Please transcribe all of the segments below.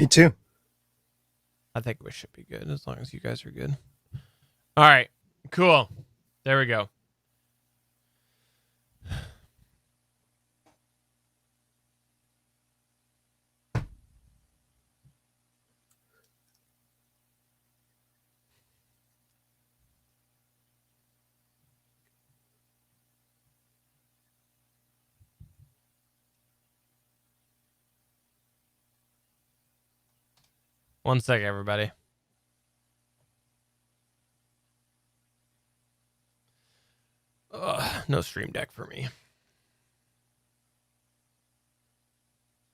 Me too. I think we should be good as long as you guys are good. All right, cool. There we go. One sec, everybody. No Stream Deck for me.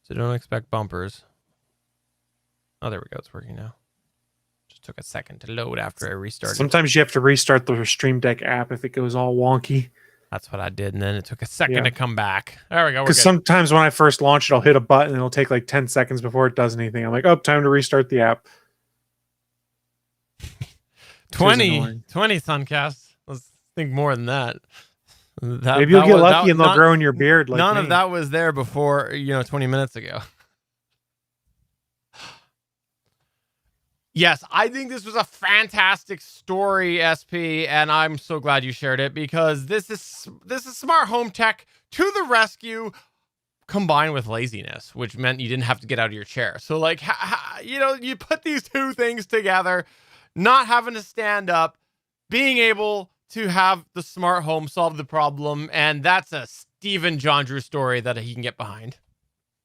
So don't expect bumpers. Oh, there we go. It's working now. Just took a second to load after I restarted. Sometimes you have to restart the Stream Deck app if it goes all wonky. That's what I did, and then it took a second to come back. There we go. Because sometimes when I first launch it, I'll hit a button and it'll take like 10 seconds before it does anything. I'm like, oh, time to restart the app. 20 Suncast. Let's think more than that. Maybe you'll get lucky and they'll grow in your beard. Like none of that was there before, 20 minutes ago. Yes, I think this was a fantastic story, SP, and I'm so glad you shared it because this is smart home tech to the rescue, combined with laziness, which meant you didn't have to get out of your chair. So, like, you put these two things together, not having to stand up, being able to have the smart home solve the problem, and that's a Stephen John Drew story that he can get behind.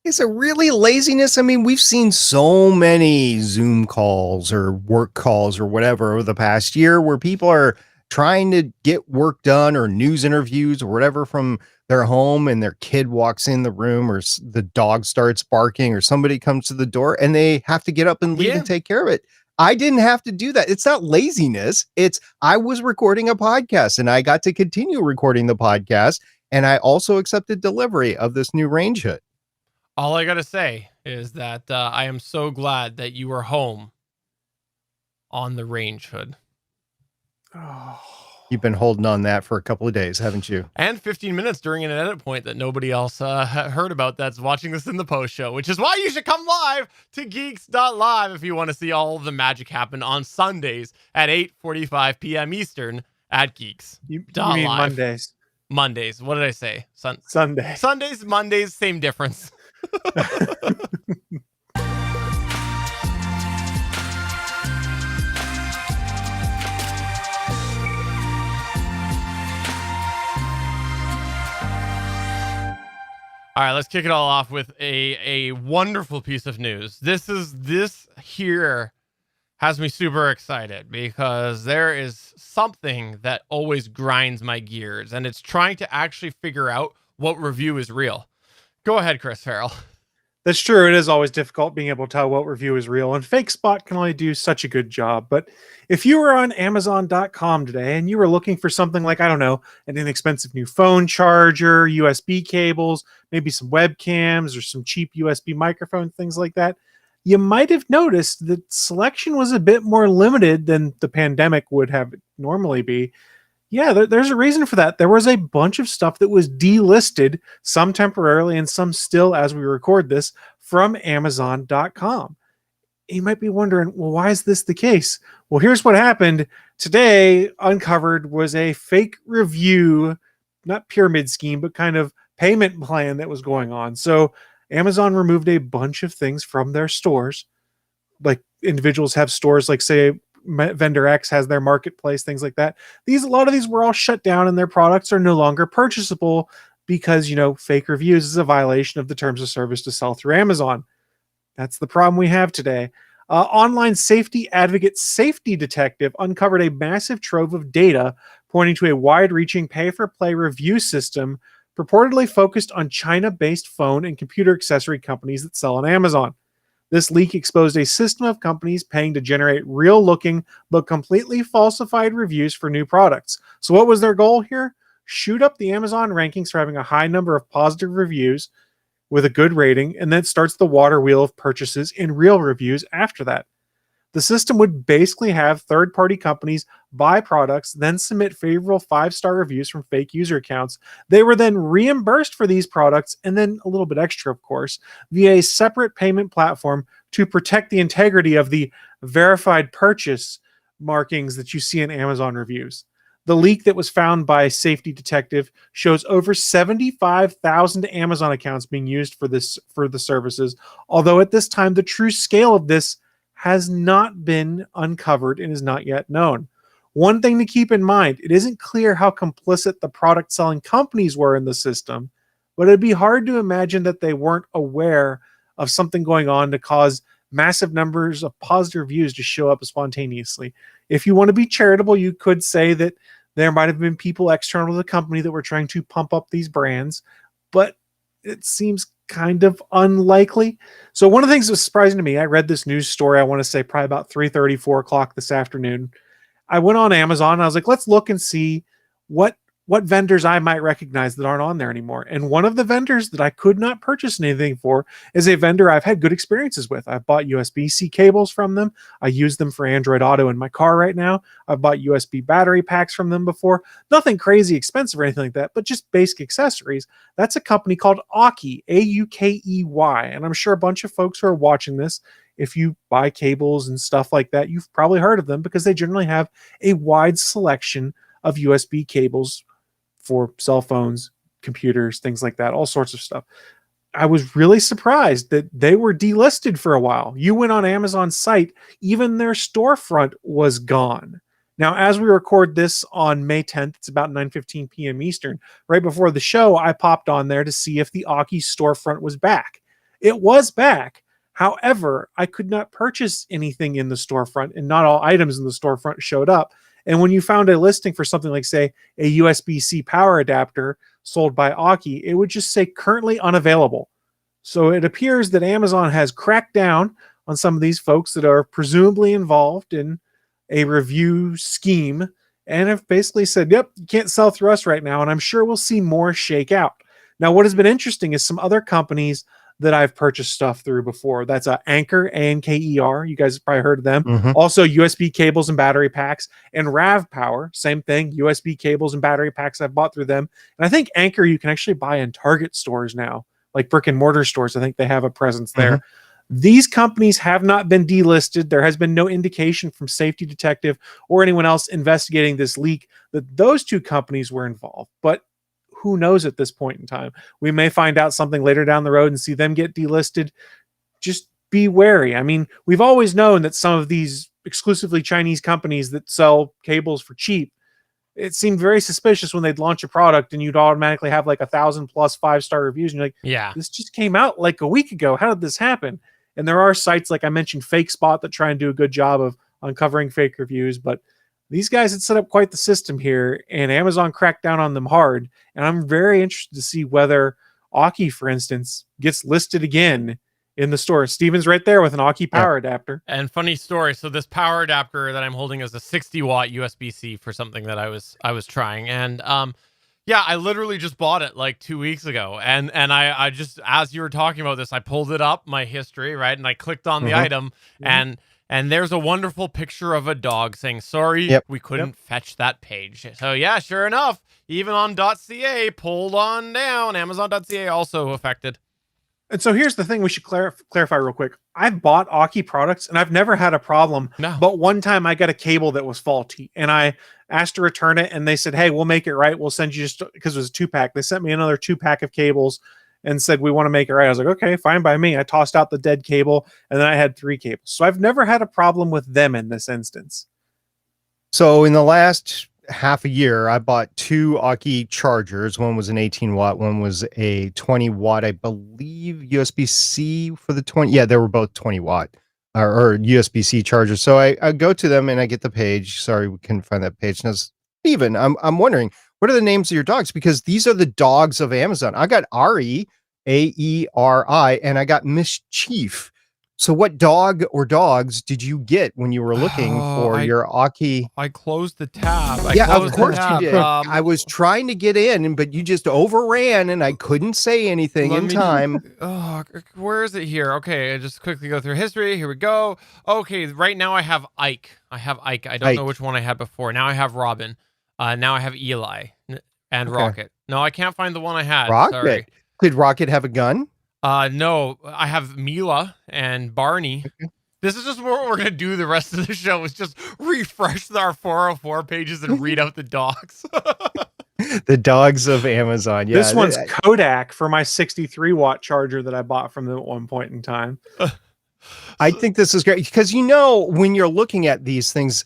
Is it really laziness? I mean, we've seen so many Zoom calls or work calls or whatever over the past year where people are trying to get work done or news interviews or whatever from their home, and their kid walks in the room or the dog starts barking or somebody comes to the door and they have to get up and leave and take care of it. I didn't have to do that. It's not laziness. It's I was recording a podcast and I got to continue recording the podcast, and I also accepted delivery of this new range hood. All I got to say is that I am so glad that you were home on the range hood. Oh. You've been holding on that for a couple of days, haven't you? And 15 minutes during an edit point that nobody else heard about that's watching this in the post show, which is why you should come live to geeks.live if you want to see all of the magic happen on Sundays at 8:45 p.m. Eastern at Geeks. You mean Mondays? Mondays. What did I say? Sundays, Mondays, same difference. All right, let's kick it all off with a wonderful piece of news. This here has me super excited because there is something that always grinds my gears, and it's trying to actually figure out what review is real. Go ahead, Chris Farrell. That's true. It is always difficult being able to tell what review is real, and FakeSpot can only do such a good job. But if you were on Amazon.com today and you were looking for something like, I don't know, an inexpensive new phone charger, USB cables, maybe some webcams or some cheap USB microphones, things like that, you might have noticed that selection was a bit more limited than the pandemic would have normally be. Yeah, there's a reason for that. There was a bunch of stuff that was delisted, some temporarily and some still as we record this, from Amazon.com. You might be wondering, well, why is this the case? Well, here's what happened. Today, uncovered was a fake review, not pyramid scheme, but kind of payment plan that was going on. So Amazon removed a bunch of things from their stores. Like individuals have stores, like say, Vendor X has their marketplace, things like that. A lot of these were all shut down and their products are no longer purchasable because, fake reviews is a violation of the terms of service to sell through Amazon. That's the problem we have today. Online safety advocate Safety Detective uncovered a massive trove of data pointing to a wide-reaching pay-for-play review system purportedly focused on China-based phone and computer accessory companies that sell on Amazon. This leak exposed a system of companies paying to generate real-looking but completely falsified reviews for new products. So what was their goal here? Shoot up the Amazon rankings for having a high number of positive reviews with a good rating, and then starts the water wheel of purchases in real reviews after that. The system would basically have third-party companies buy products, then submit favorable 5-star reviews from fake user accounts. They were then reimbursed for these products, and then a little bit extra, of course, via a separate payment platform to protect the integrity of the verified purchase markings that you see in Amazon reviews. The leak that was found by Safety Detective shows over 75,000 Amazon accounts being used for the services, although at this time the true scale of this has not been uncovered and is not yet known. One thing to keep in mind, it isn't clear how complicit the product selling companies were in the system, but it'd be hard to imagine that they weren't aware of something going on to cause massive numbers of positive reviews to show up spontaneously. If you want to be charitable, you could say that there might have been people external to the company that were trying to pump up these brands, but it seems kind of unlikely. So one of the things that was surprising to me, I read this news story, I want to say probably about 3:30, 4 o'clock this afternoon. I went on Amazon and I was like, let's look and see what vendors I might recognize that aren't on there anymore. And one of the vendors that I could not purchase anything for is a vendor I've had good experiences with. I've bought USB-C cables from them. I use them for Android Auto in my car right now. I've bought USB battery packs from them before. Nothing crazy expensive or anything like that, but just basic accessories. That's a company called Aukey, A-U-K-E-Y. And I'm sure a bunch of folks who are watching this, if you buy cables and stuff like that, you've probably heard of them because they generally have a wide selection of USB cables for cell phones, computers, things like that, all sorts of stuff. I was really surprised that they were delisted for a while. You went on Amazon's site, even their storefront was gone. Now, as we record this on May 10th, it's about 9:15 p.m. Eastern. Right before the show, I popped on there to see if the Aukey storefront was back. It was back. However, I could not purchase anything in the storefront, and not all items in the storefront showed up. And when you found a listing for something like, say, a USB-C power adapter sold by Aukey, it would just say currently unavailable. So it appears that Amazon has cracked down on some of these folks that are presumably involved in a review scheme and have basically said, yep, you can't sell through us right now. And I'm sure we'll see more shake out. Now, what has been interesting is some other companies that I've purchased stuff through before. That's Anker, A-N-K-E-R. You guys have probably heard of them. Mhm. Also, USB cables and battery packs. And Rav Power, same thing. USB cables and battery packs I've bought through them. And I think Anker you can actually buy in Target stores now, like brick and mortar stores. I think they have a presence there. These companies have not been delisted. There has been no indication from Safety Detective or anyone else investigating this leak that those two companies were involved. But who knows at this point in time? We may find out something later down the road and see them get delisted. Just be wary. I mean, we've always known that some of these exclusively Chinese companies that sell cables for cheap, it seemed very suspicious when they'd launch a product and you'd automatically have like 1,000 plus 5-star reviews. And you're like, Yeah. this just came out like a week ago. How did this happen? And there are sites, like I mentioned, FakeSpot, that try and do a good job of uncovering fake reviews. But these guys had set up quite the system here, and Amazon cracked down on them hard. And I'm very interested to see whether Aukey, for instance, gets listed again in the store. Steven's right there with an Aukey power adapter. And funny story. So this power adapter that I'm holding is a 60-watt USB-C for something that I was trying. And yeah, I literally just bought it like 2 weeks ago. And I just, as you were talking about this, I pulled it up, my history, right? And I clicked on the item and there's a wonderful picture of a dog saying, sorry, we couldn't fetch that page. So yeah, sure enough, even on .ca, pulled on down, Amazon.ca also affected. And so here's the thing we should clarify real quick. I've bought Aukey products and I've never had a problem. No. But one time I got a cable that was faulty and I asked to return it and they said, hey, we'll make it right. We'll send you just because it was a 2-pack. They sent me another 2-pack of cables and said, we want to make it right. I was like, okay, fine by me. I tossed out the dead cable and then I had 3 cables. So I've never had a problem with them in this instance. So in the last half a year, I bought 2 Aukey chargers. One was an 18-watt, one was a 20-watt, I believe, USB-C for the 20. Yeah, they were both 20-watt or USB-C chargers. So I go to them and I get the page. Sorry, we couldn't find that page. Now, Steven, I'm wondering, what are the names of your dogs? Because these are the dogs of Amazon. I got Ari, A-E-R-I, and I got Mischief. So what dog or dogs did you get when you were looking for your Aukey? I closed the tab. Of course you did. I was trying to get in, but you just overran and I couldn't say anything in time. Where is it here? Okay, I just quickly go through history. Here we go. Okay, right now I have Ike. I don't know which one I had before. Now I have Robin. Now I have Eli and Rocket. No, I can't find the one I had. Rocket? Sorry. Did Rocket have a gun? No, I have Mila and Barney. This is just what we're gonna do the rest of the show, is just refresh our 404 pages and read out the docs. The dogs of Amazon. Yeah, This one's Kodak for my 63-watt charger that I bought from them at one point in time. I think this is great because, when you're looking at these things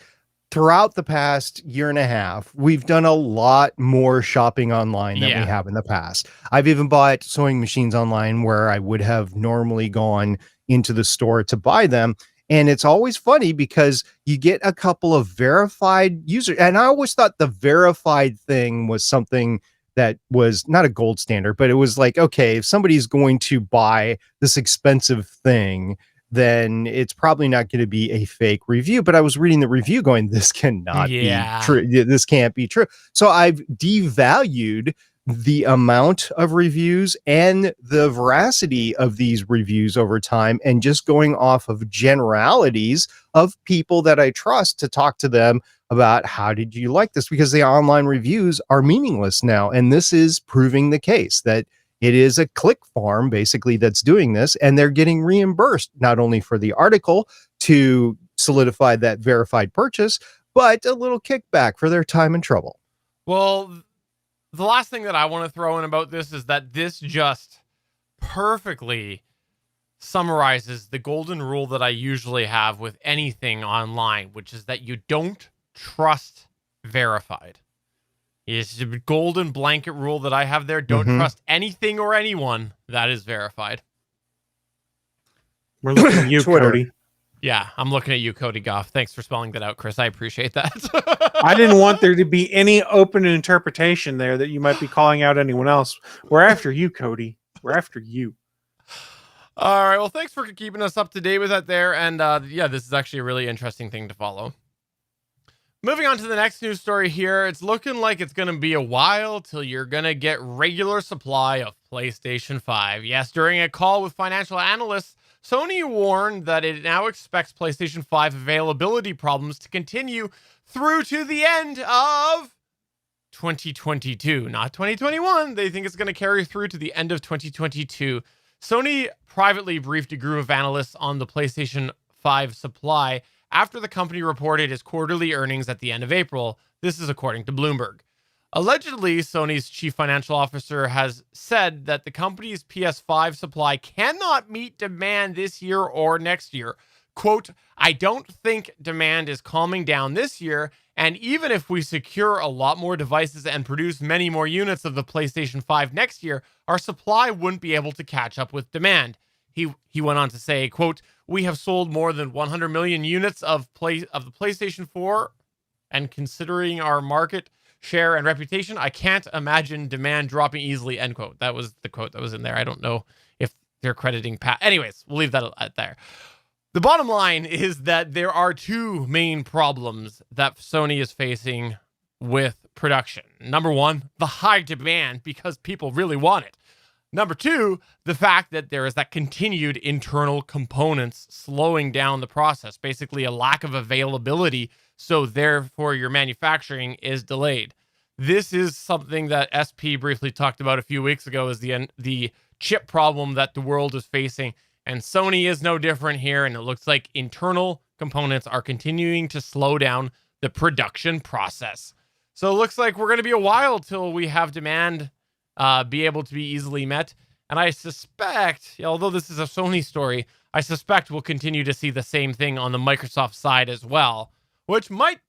throughout the past year and a half, we've done a lot more shopping online than we have in the past. I've even bought sewing machines online where I would have normally gone into the store to buy them. And it's always funny because you get a couple of verified users. And I always thought the verified thing was something that was not a gold standard, but it was like, okay, if somebody's going to buy this expensive thing, then it's probably not going to be a fake review. But I was reading the review going, this cannot be true. This can't be true. So I've devalued the amount of reviews and the veracity of these reviews over time, and just going off of generalities of people that I trust to talk to them about how did you like this, because the online reviews are meaningless now. And this is proving the case that it is a click farm basically that's doing this, and they're getting reimbursed not only for the article to solidify that verified purchase, but a little kickback for their time and trouble. Well, the last thing that I want to throw in about this is that this just perfectly summarizes the golden rule that I usually have with anything online, which is that you don't trust verified. It's a golden blanket rule that I have there. Don't trust anything or anyone that is verified. We're looking at you, Cody. Yeah, I'm looking at you, Cody Goff. Thanks for spelling that out, Chris. I appreciate that. I didn't want there to be any open interpretation there that you might be calling out anyone else. We're after you, Cody. We're after you. All right. Well, thanks for keeping us up to date with that there. And this is actually a really interesting thing to follow. Moving on to the next news story here. It's looking like it's going to be a while till you're going to get regular supply of PlayStation 5. Yes, during a call with financial analysts, Sony warned that it now expects PlayStation 5 availability problems to continue through to the end of 2022, not 2021. They think it's going to carry through to the end of 2022. Sony privately briefed a group of analysts on the PlayStation 5 supply after the company reported its quarterly earnings at the end of April. This is according to Bloomberg. Allegedly, Sony's chief financial officer has said that the company's PS5 supply cannot meet demand this year or next year. Quote, I don't think demand is calming down this year, and even if we secure a lot more devices and produce many more units of the PlayStation 5 next year, our supply wouldn't be able to catch up with demand. He went on to say, quote, we have sold more than 100 million units of the PlayStation 4, and considering our market share and reputation, I can't imagine demand dropping easily, end quote. That was the quote that was in there. I don't know if they're crediting Pat. Anyways, we'll leave that at there. The bottom line is that there are two main problems that Sony is facing with production. Number one, the high demand because people really want it. Number two, the fact that there is that continued internal components slowing down the process, basically a lack of availability. So therefore your manufacturing is delayed. This is something that SP briefly talked about a few weeks ago, is the chip problem that the world is facing. And Sony is no different here. And it looks like internal components are continuing to slow down the production process. So it looks like we're going to be a while till we have demand be able to be easily met. And I suspect, although this is a Sony story, I suspect we'll continue to see the same thing on the Microsoft side as well, which might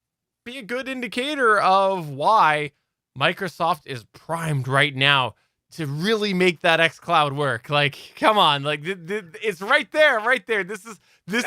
be a good indicator of why Microsoft is primed right now to really make that xCloud work. Like, come on, like it's right there. This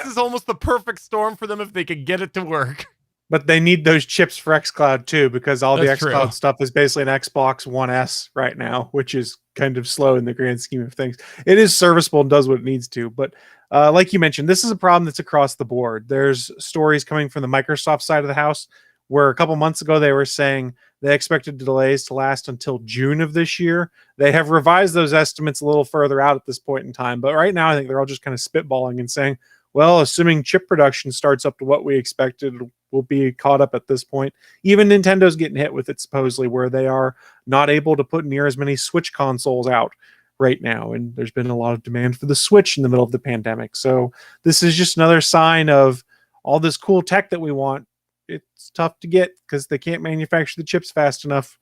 is almost the perfect storm for them if they could get it to work. But they need those chips for xCloud too, because all That's the xCloud true. stuff is basically an Xbox One S right now, which is kind of slow in the grand scheme of things. It is serviceable and does what it needs to. But like you mentioned, this is a problem that's across the board. There's stories coming from the Microsoft side of the house where a couple months ago they were saying they expected delays to last until June of this year. They have revised those estimates a little further out at this point in time. But right now, I think they're all just kind of spitballing and saying, well, assuming chip production starts up to what we expected, we'll be caught up at this point. Even Nintendo's getting hit with it, supposedly, where they are not able to put near as many Switch consoles out. right now. And there's been a lot of demand for the Switch in the middle of the pandemic. So this is just another sign of all this cool tech that we want. It's tough to get because they can't manufacture the chips fast enough.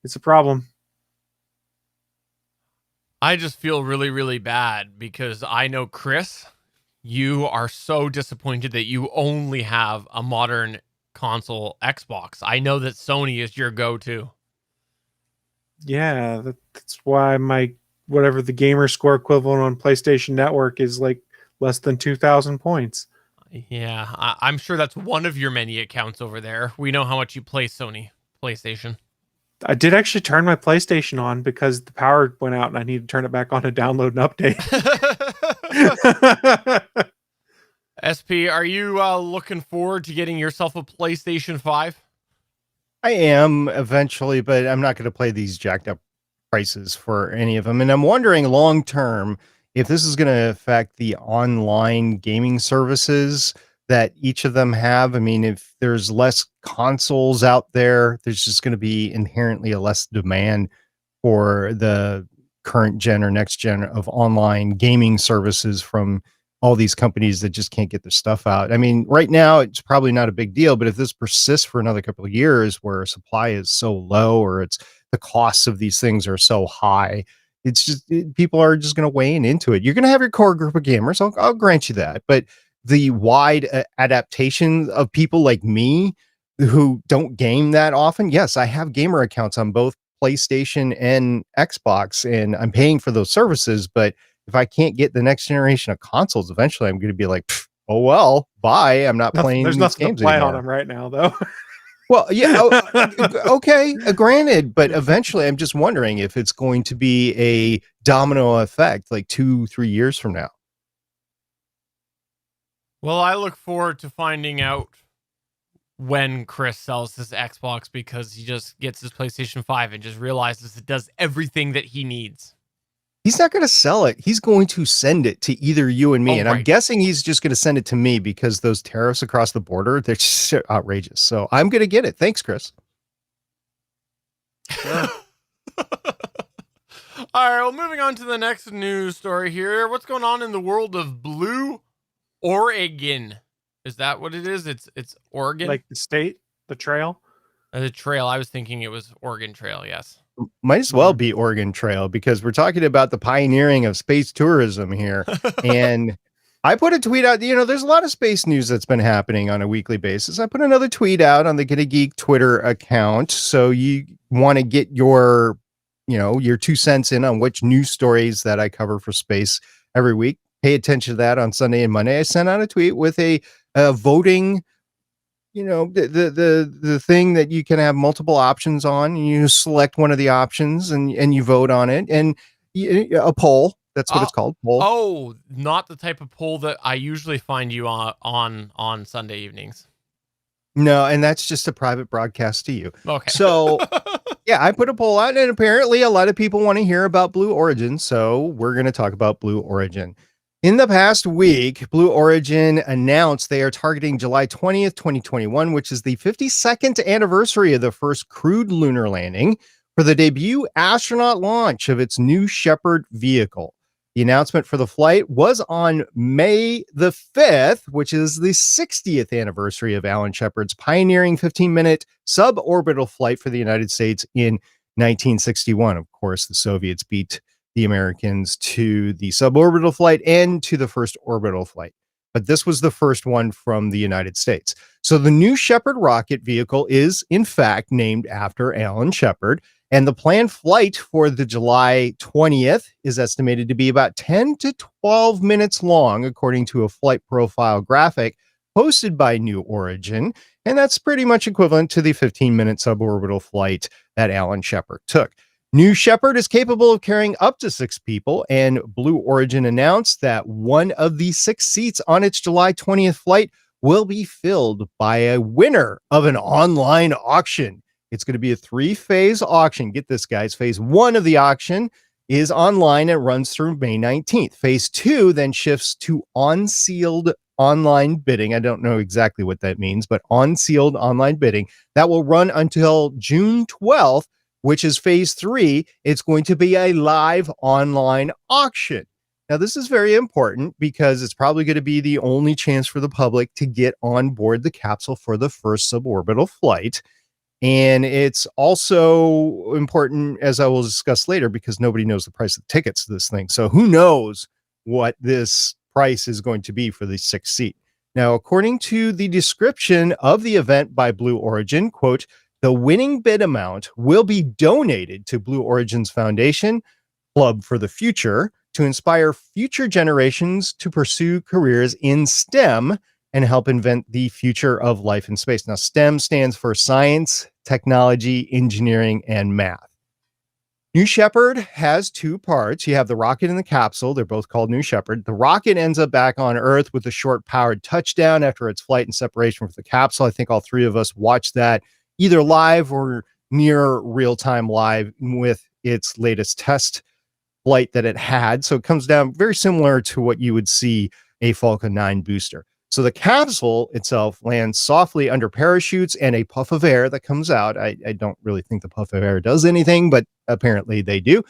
It's a problem. I just feel really, really bad because I know, Chris, you are so disappointed that you only have a modern console Xbox. I know that Sony is your go-to. Yeah, that's why my whatever the gamer score equivalent on PlayStation Network is like less than 2,000 points. Yeah, I'm sure that's one of your many accounts over there. We know how much you play Sony PlayStation. I did actually turn my PlayStation on because the power went out and I need to turn it back on to download an update. SP, are you looking forward to getting yourself a PlayStation 5? I am eventually, but I'm not going to play these jacked up prices for any of them. And I'm wondering long term if this is going to affect the online gaming services that each of them have. I mean, if there's less consoles out there, there's just going to be inherently a less demand for the current gen or next gen of online gaming services from all these companies that just can't get their stuff out. I mean, right now it's probably not a big deal, but if this persists for another couple of years where supply is so low or it's the costs of these things are so high, it's just people are just going to weigh into it. You're going to have your core group of gamers. I'll grant you that, but the wide adaptation of people like me who don't game that often. Yes, I have gamer accounts on both PlayStation and Xbox, and I'm paying for those services. But if I can't get the next generation of consoles, eventually I'm going to be like, oh, well, bye. I'm not playing There's these nothing games to play anymore. on them right now, though. Well, yeah, okay, granted, but eventually I'm just wondering if it's going to be a domino effect like 2-3 years from now. Well, I look forward to finding out when Chris sells his Xbox because he just gets his PlayStation 5 and just realizes it does everything that he needs. He's not going to sell it. He's going to send it to either you and me. Oh, and I'm right. guessing he's just going to send it to me because those tariffs across the border, they're just outrageous. So I'm going to get it. Thanks, Chris. Sure. All right, well, moving on to the next news story here. What's going on in the world of Blue Oregon? Is that what it is? It's Oregon? Like the state, the trail. The trail. I was thinking it was Oregon Trail, yes. Might as well be Oregon Trail because we're talking about the pioneering of space tourism here. And I put a tweet out, there's a lot of space news that's been happening on a weekly basis. I put another tweet out on the Get a Geek Twitter account. So you want to get your 2 cents in on which news stories that I cover for space every week. Pay attention to that on Sunday and Monday. I sent out a tweet with a voting, the thing that you can have multiple options on. You select one of the options and you vote on it, and a poll. That's what it's called. Poll. Oh, not the type of poll that I usually find you on Sunday evenings. No, and that's just a private broadcast to you. Okay. So, yeah, I put a poll out, and apparently a lot of people want to hear about Blue Origin. So we're going to talk about Blue Origin. In the past week, Blue Origin announced they are targeting July 20th, 2021, which is the 52nd anniversary of the first crewed lunar landing, for the debut astronaut launch of its New Shepard vehicle. The announcement for the flight was on May the 5th, which is the 60th anniversary of Alan Shepard's pioneering 15-minute suborbital flight for the United States in 1961. Of course, the Soviets beat the Americans to the suborbital flight and to the first orbital flight. But this was the first one from the United States. So the New Shepard rocket vehicle is, in fact, named after Alan Shepard. And the planned flight for the July 20th is estimated to be about 10 to 12 minutes long, according to a flight profile graphic posted by New Origin. And that's pretty much equivalent to the 15-minute suborbital flight that Alan Shepard took. New Shepard is capable of carrying up to 6 people, and Blue Origin announced that one of the 6 seats on its July 20th flight will be filled by a winner of an online auction. It's going to be a 3-phase auction. Get this, guys. Phase 1 of the auction is online and runs through May 19th. Phase 2 then shifts to on-sealed online bidding. I don't know exactly what that means, but on-sealed online bidding that will run until June 12th, which is phase 3. It's going to be a live online auction. Now, this is very important because it's probably going to be the only chance for the public to get on board the capsule for the first suborbital flight. And it's also important, as I will discuss later, because nobody knows the price of the tickets to this thing. So who knows what this price is going to be for the 6th seat. Now, according to the description of the event by Blue Origin, quote, the winning bid amount will be donated to Blue Origin's foundation, Club for the Future, to inspire future generations to pursue careers in STEM and help invent the future of life in space. Now, STEM stands for science, technology, engineering, and math. New Shepard has 2 parts. You have the rocket and the capsule. They're both called New Shepard. The rocket ends up back on Earth with a short powered touchdown after its flight and separation from the capsule. I think all 3 of us watched that either live or near real-time live with its latest test flight that it had. So it comes down very similar to what you would see a Falcon 9 booster. So the capsule itself lands softly under parachutes and a puff of air that comes out. I don't really think the puff of air does anything, but apparently they do,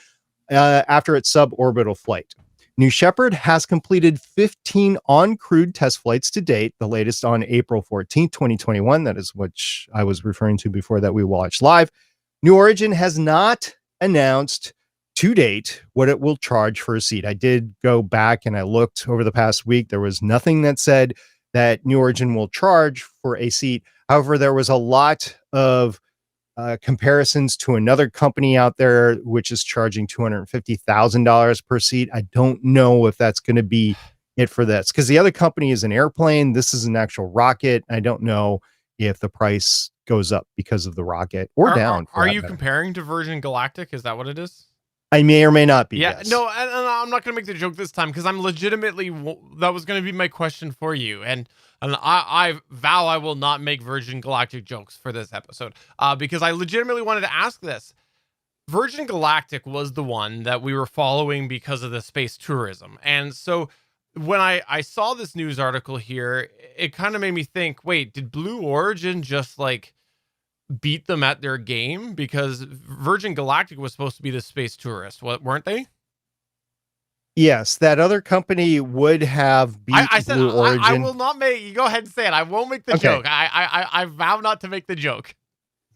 after its suborbital flight. New Shepard has completed 15 uncrewed test flights to date, the latest on April 14th, 2021. That is what I was referring to before that we watched live. New Origin has not announced to date what it will charge for a seat. I did go back and I looked over the past week. There was nothing that said that New Origin will charge for a seat. However, there was a lot of comparisons to another company out there, which is charging $250,000 per seat. I don't know if that's going to be it for this, because the other company is an airplane. This is an actual rocket. I don't know if the price goes up because of the rocket or down. Are you comparing to Virgin Galactic? Is that what it is? I may or may not be. Yeah, yes. no, and I'm not going to make the joke this time because I'm legitimately, that was going to be my question for you. And I vow I will not make Virgin Galactic jokes for this episode because I legitimately wanted to ask this. Virgin Galactic was the one that we were following because of the space tourism. And so when I saw this news article here, it kind of made me think, wait, did Blue Origin just like beat them at their game? Because Virgin Galactic was supposed to be the space tourist, weren't they? Yes, that other company would have beat I said, Blue Origin. I will not make you go ahead and say it. I won't make the joke. I vow not to make the joke.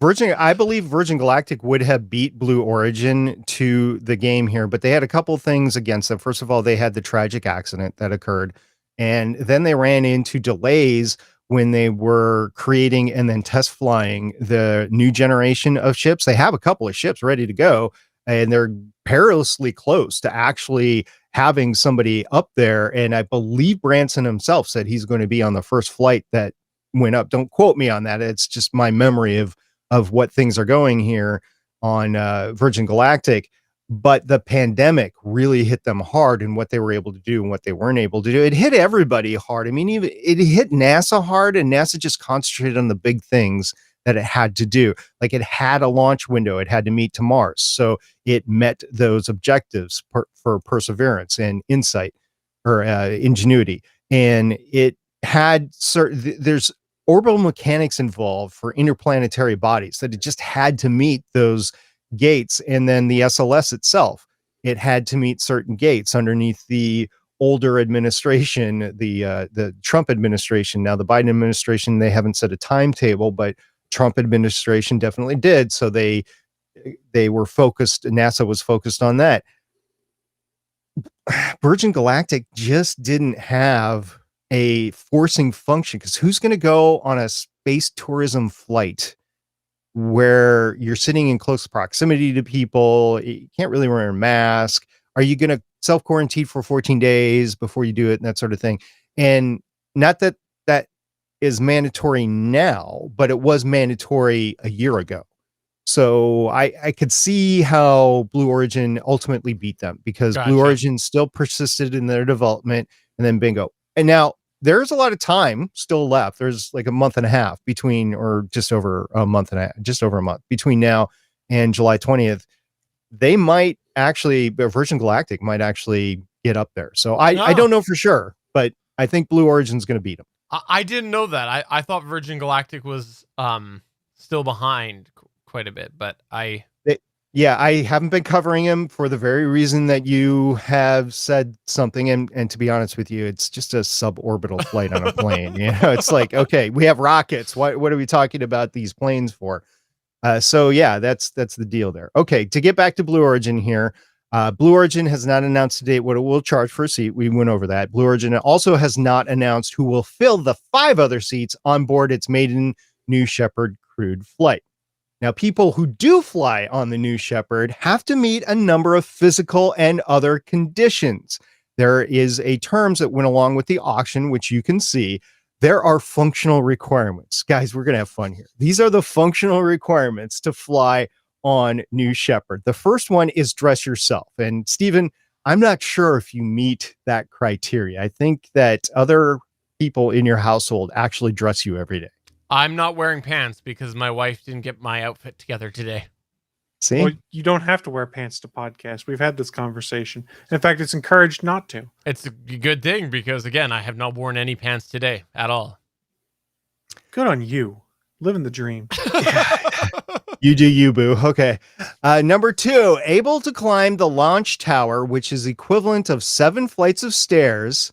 I believe Virgin Galactic would have beat Blue Origin to the game here, but they had a couple things against them. First of all, they had the tragic accident that occurred, and then they ran into delays when they were creating and then test flying the new generation of ships. They have a couple of ships ready to go, and they're perilously close to actually having somebody up there. And I believe Branson himself said he's going to be on the first flight that went up. Don't quote me on that. It's just my memory of what things are going here on Virgin Galactic. But the pandemic really hit them hard in what they were able to do and what they weren't able to do. It hit everybody hard. I mean, even it hit NASA hard, and NASA just concentrated on the big things that it had to do. Like, it had a launch window. It had to meet to Mars. So it met those objectives for Perseverance and Insight, or Ingenuity. And it had there's orbital mechanics involved for interplanetary bodies that it just had to meet those gates. And then the SLS itself, it had to meet certain gates underneath the older administration, the Trump administration. Now the Biden administration, they haven't set a timetable, but Trump administration definitely did. So they were focused, NASA was focused on that. Virgin Galactic just didn't have a forcing function, because who's going to go on a space tourism flight where you're sitting in close proximity to people? You can't really wear a mask. Are you going to self-quarantine for 14 days before you do it, and that sort of thing? And not that that is mandatory now, but it was mandatory a year ago. So I could see how Blue Origin ultimately beat them, because Gotcha. Blue Origin still persisted in their development, and then bingo. And now there's a lot of time still left. There's like a month and a half between, or just over a month between now and July 20th. They might actually, Virgin Galactic might actually get up there. So I don't know for sure, but I think Blue Origin's going to beat them. I didn't know that. I thought Virgin Galactic was still behind quite a bit, but Yeah, I haven't been covering him for the very reason that you have said something. And to be honest with you, it's just a suborbital flight on a plane. You know, it's like, okay, we have rockets. What are we talking about these planes for? So yeah, that's the deal there. Okay, to get back to Blue Origin here, Blue Origin has not announced to date what it will charge for a seat. We went over that. Blue Origin also has not announced who will fill the 5 other seats on board its maiden New Shepard crewed flight. Now, people who do fly on the New Shepard have to meet a number of physical and other conditions. There is a terms that went along with the auction, which you can see. There are functional requirements. Guys, we're going to have fun here. These are the functional requirements to fly on New Shepard. The first one is dress yourself. And Stephen, I'm not sure if you meet that criteria. I think that other people in your household actually dress you every day. I'm not wearing pants because my wife didn't get my outfit together today. See? Well, you don't have to wear pants to podcast. We've had this conversation. In fact, it's encouraged not to. It's a good thing because, again, I have not worn any pants today at all. Good on you. Living the dream. You do you, boo. Okay. Number 2, able to climb the launch tower, which is equivalent of 7 flights of stairs.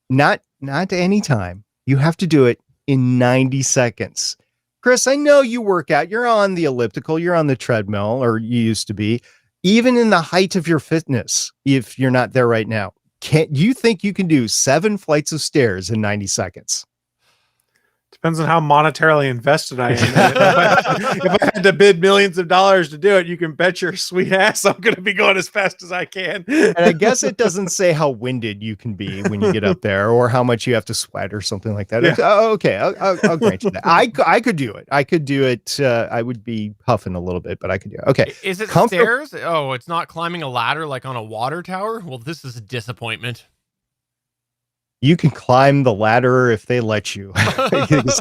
Not any time. You have to do it in 90 seconds. Chris, I know you work out. You're on the elliptical. You're on the treadmill, or you used to be. Even in the height of your fitness, if you're not there right now, can't you think you can do 7 flights of stairs in 90 seconds? Depends on how monetarily invested I am. If I had to bid millions of dollars to do it, you can bet your sweet ass I'm going to be going as fast as I can. And I guess it doesn't say how winded you can be when you get up there, or how much you have to sweat or something like that. Yeah. Oh, okay, I'll grant you that. I could do it. I could do it. I would be huffing a little bit, but I could do it. Okay. Is it Comfort- stairs? Oh, it's not climbing a ladder like on a water tower? Well, this is a disappointment. You can climb the ladder if they let you.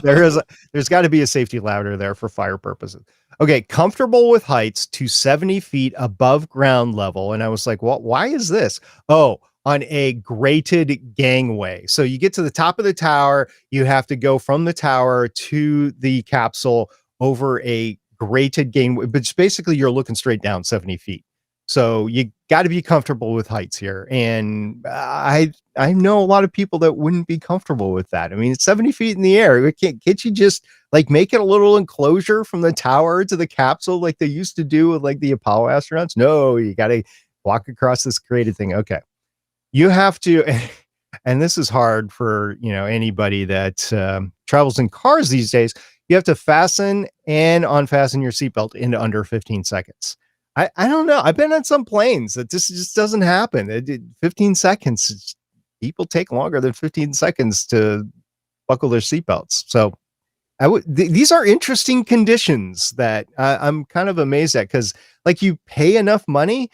There's got to be a safety ladder there for fire purposes. Okay, comfortable with heights to 70 feet above ground level. And I was like, well, why is this? Oh, on a grated gangway. So you get to the top of the tower, you have to go from the tower to the capsule over a grated gangway, but basically you're looking straight down 70 feet. So you got to be comfortable with heights here. And I know a lot of people that wouldn't be comfortable with that. I mean, it's 70 feet in the air. Can't you just like make it a little enclosure from the tower to the capsule like they used to do with like the Apollo astronauts? No, you got to walk across this created thing. Okay. You have to, and this is hard for, anybody that travels in cars these days. You have to fasten and unfasten your seatbelt in under 15 seconds. I don't know. I've been on some planes that this just doesn't happen. 15 seconds. People take longer than 15 seconds to buckle their seatbelts. So these are interesting conditions that I'm kind of amazed at, because like you pay enough money.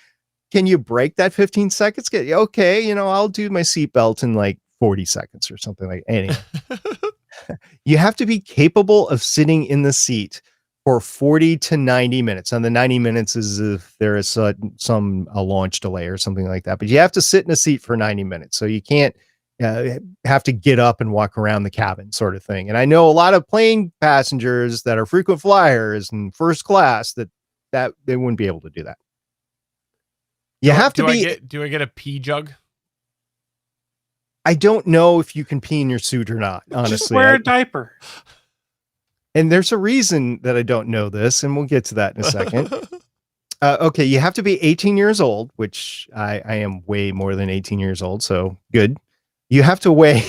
Can you break that 15 seconds? Okay, I'll do my seatbelt in like 40 seconds or something like anyway. You have to be capable of sitting in the seat for 40 to 90 minutes. And the 90 minutes is if there is a launch delay or something like that. But you have to sit in a seat for 90 minutes. So you can't have to get up and walk around the cabin sort of thing. And I know a lot of plane passengers that are frequent flyers and first class that they wouldn't be able to do that. You have to be. Do I get a pee jug? I don't know if you can pee in your suit or not, honestly. Just wear a diaper. And there's a reason that I don't know this, and we'll get to that in a second. Okay, you have to be 18 years old, which I am way more than 18 years old, so good. You have to weigh,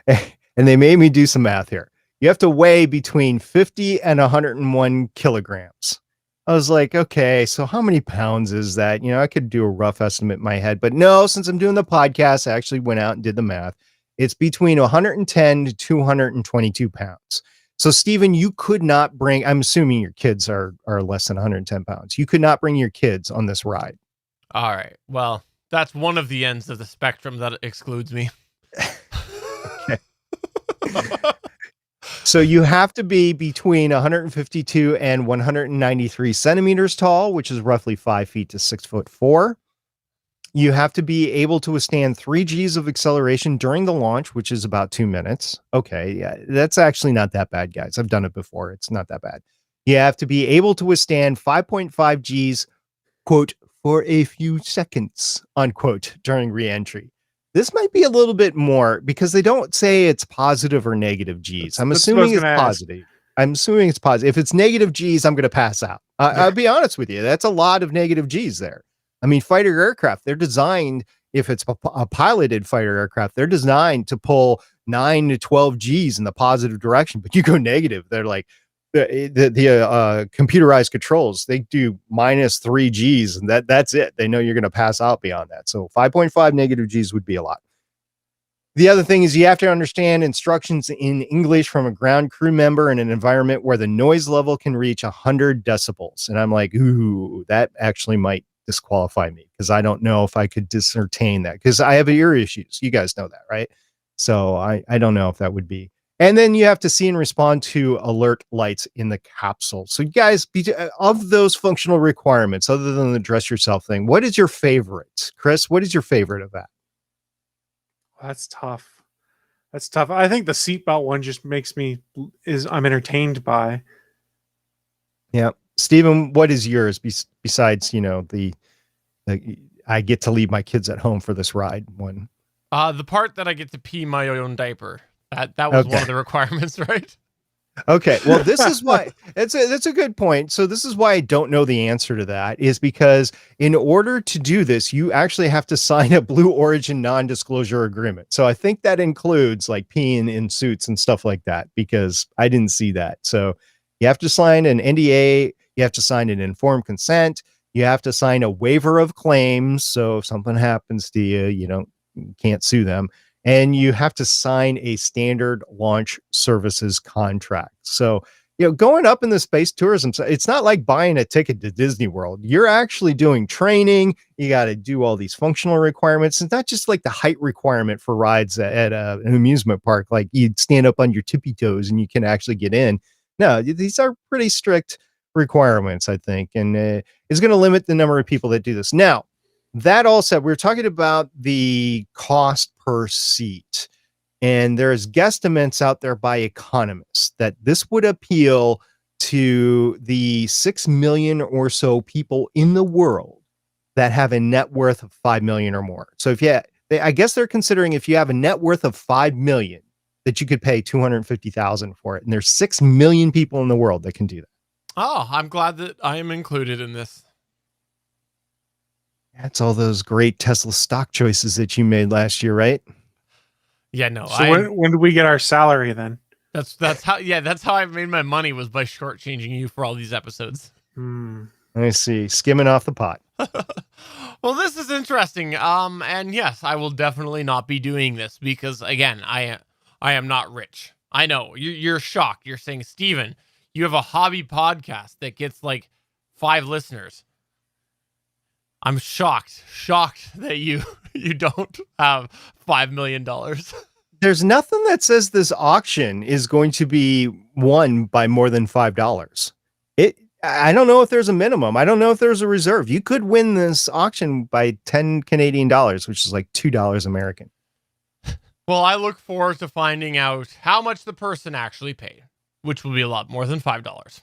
and they made me do some math here. You have to weigh between 50 and 101 kilograms. I was like, okay, so how many pounds is that? I could do a rough estimate in my head, but no, since I'm doing the podcast, I actually went out and did the math. It's between 110 to 222 pounds. So, Stephen, you could not bring, I'm assuming your kids are less than 110 pounds. You could not bring your kids on this ride. All right. Well, that's one of the ends of the spectrum that excludes me. Okay. So you have to be between 152 and 193 centimeters tall, which is roughly 5 feet to 6'4". You have to be able to withstand 3 Gs of acceleration during the launch, which is about 2 minutes. Okay, yeah, that's actually not that bad, guys. I've done it before. It's not that bad. You have to be able to withstand 5.5 Gs quote, for a few seconds, unquote, during reentry. This might be a little bit more because they don't say it's positive or negative G's. I'm That's what I was assuming it's gonna ask. positive. I'm assuming it's positive. If it's negative G's, I'm going to pass out. I'll be honest with you. That's a lot of negative G's there. I mean, fighter aircraft, they're designed, if it's a piloted fighter aircraft, they're designed to pull 9 to 12 G's in the positive direction, but you go negative. They're like, the computerized controls, they do -3 G's, and that's it. They know you're going to pass out beyond that. So 5.5 negative G's would be a lot. The other thing is you have to understand instructions in English from a ground crew member in an environment where the noise level can reach 100 decibels. And I'm like, ooh, that actually might disqualify me because I don't know if I could discertain that because I have ear issues. You guys know that, right? So I don't know if that would be. And then you have to see and respond to alert lights in the capsule. So you guys, of those functional requirements, other than the dress yourself thing, what is your favorite? Chris, what is your favorite of that? That's tough. That's tough. I think the seatbelt one just makes me I'm entertained by. Yeah. Stephen, what is yours besides, the I get to leave my kids at home for this ride one? The part that I get to pee my own diaper. That was one of the requirements, right? Okay. Well, this is why that's a good point. So this is why I don't know the answer to that is because in order to do this, you actually have to sign a Blue Origin non-disclosure agreement. So I think that includes like peeing in suits and stuff like that, because I didn't see that. So you have to sign an NDA. You have to sign an informed consent. You have to sign a waiver of claims. So if something happens to you, you can't sue them. And you have to sign a standard launch services contract. So, going up in the space tourism, it's not like buying a ticket to Disney World. You're actually doing training. You got to do all these functional requirements. It's not just like the height requirement for rides at an amusement park. Like you stand up on your tippy toes and you can actually get in. No, these are pretty strict requirements, I think. And it's going to limit the number of people that do this. Now, that all said, we're talking about the cost per seat. And there's guesstimates out there by economists that this would appeal to the 6 million or so people in the world that have a net worth of 5 million or more. So I guess they're considering if you have a net worth of 5 million, that you could pay 250,000 for it. And there's 6 million people in the world that can do that. Oh, I'm glad that I am included in this. That's all those great Tesla stock choices that you made last year, right? Yeah, no. So when do we get our salary then? That's how I made my money, was by shortchanging you for all these episodes. I see. Skimming off the pot. Well, this is interesting. And yes, I will definitely not be doing this because, again, I am not rich. I know you're shocked. You're saying, Steven, you have a hobby podcast that gets like 5 listeners. I'm shocked that you don't have $5 million. There's nothing that says this auction is going to be won by more than $5. I don't know if there's a minimum. I don't know if there's a reserve. You could win this auction by 10 Canadian dollars, which is like $2 American. Well, I look forward to finding out how much the person actually paid, which will be a lot more than $5.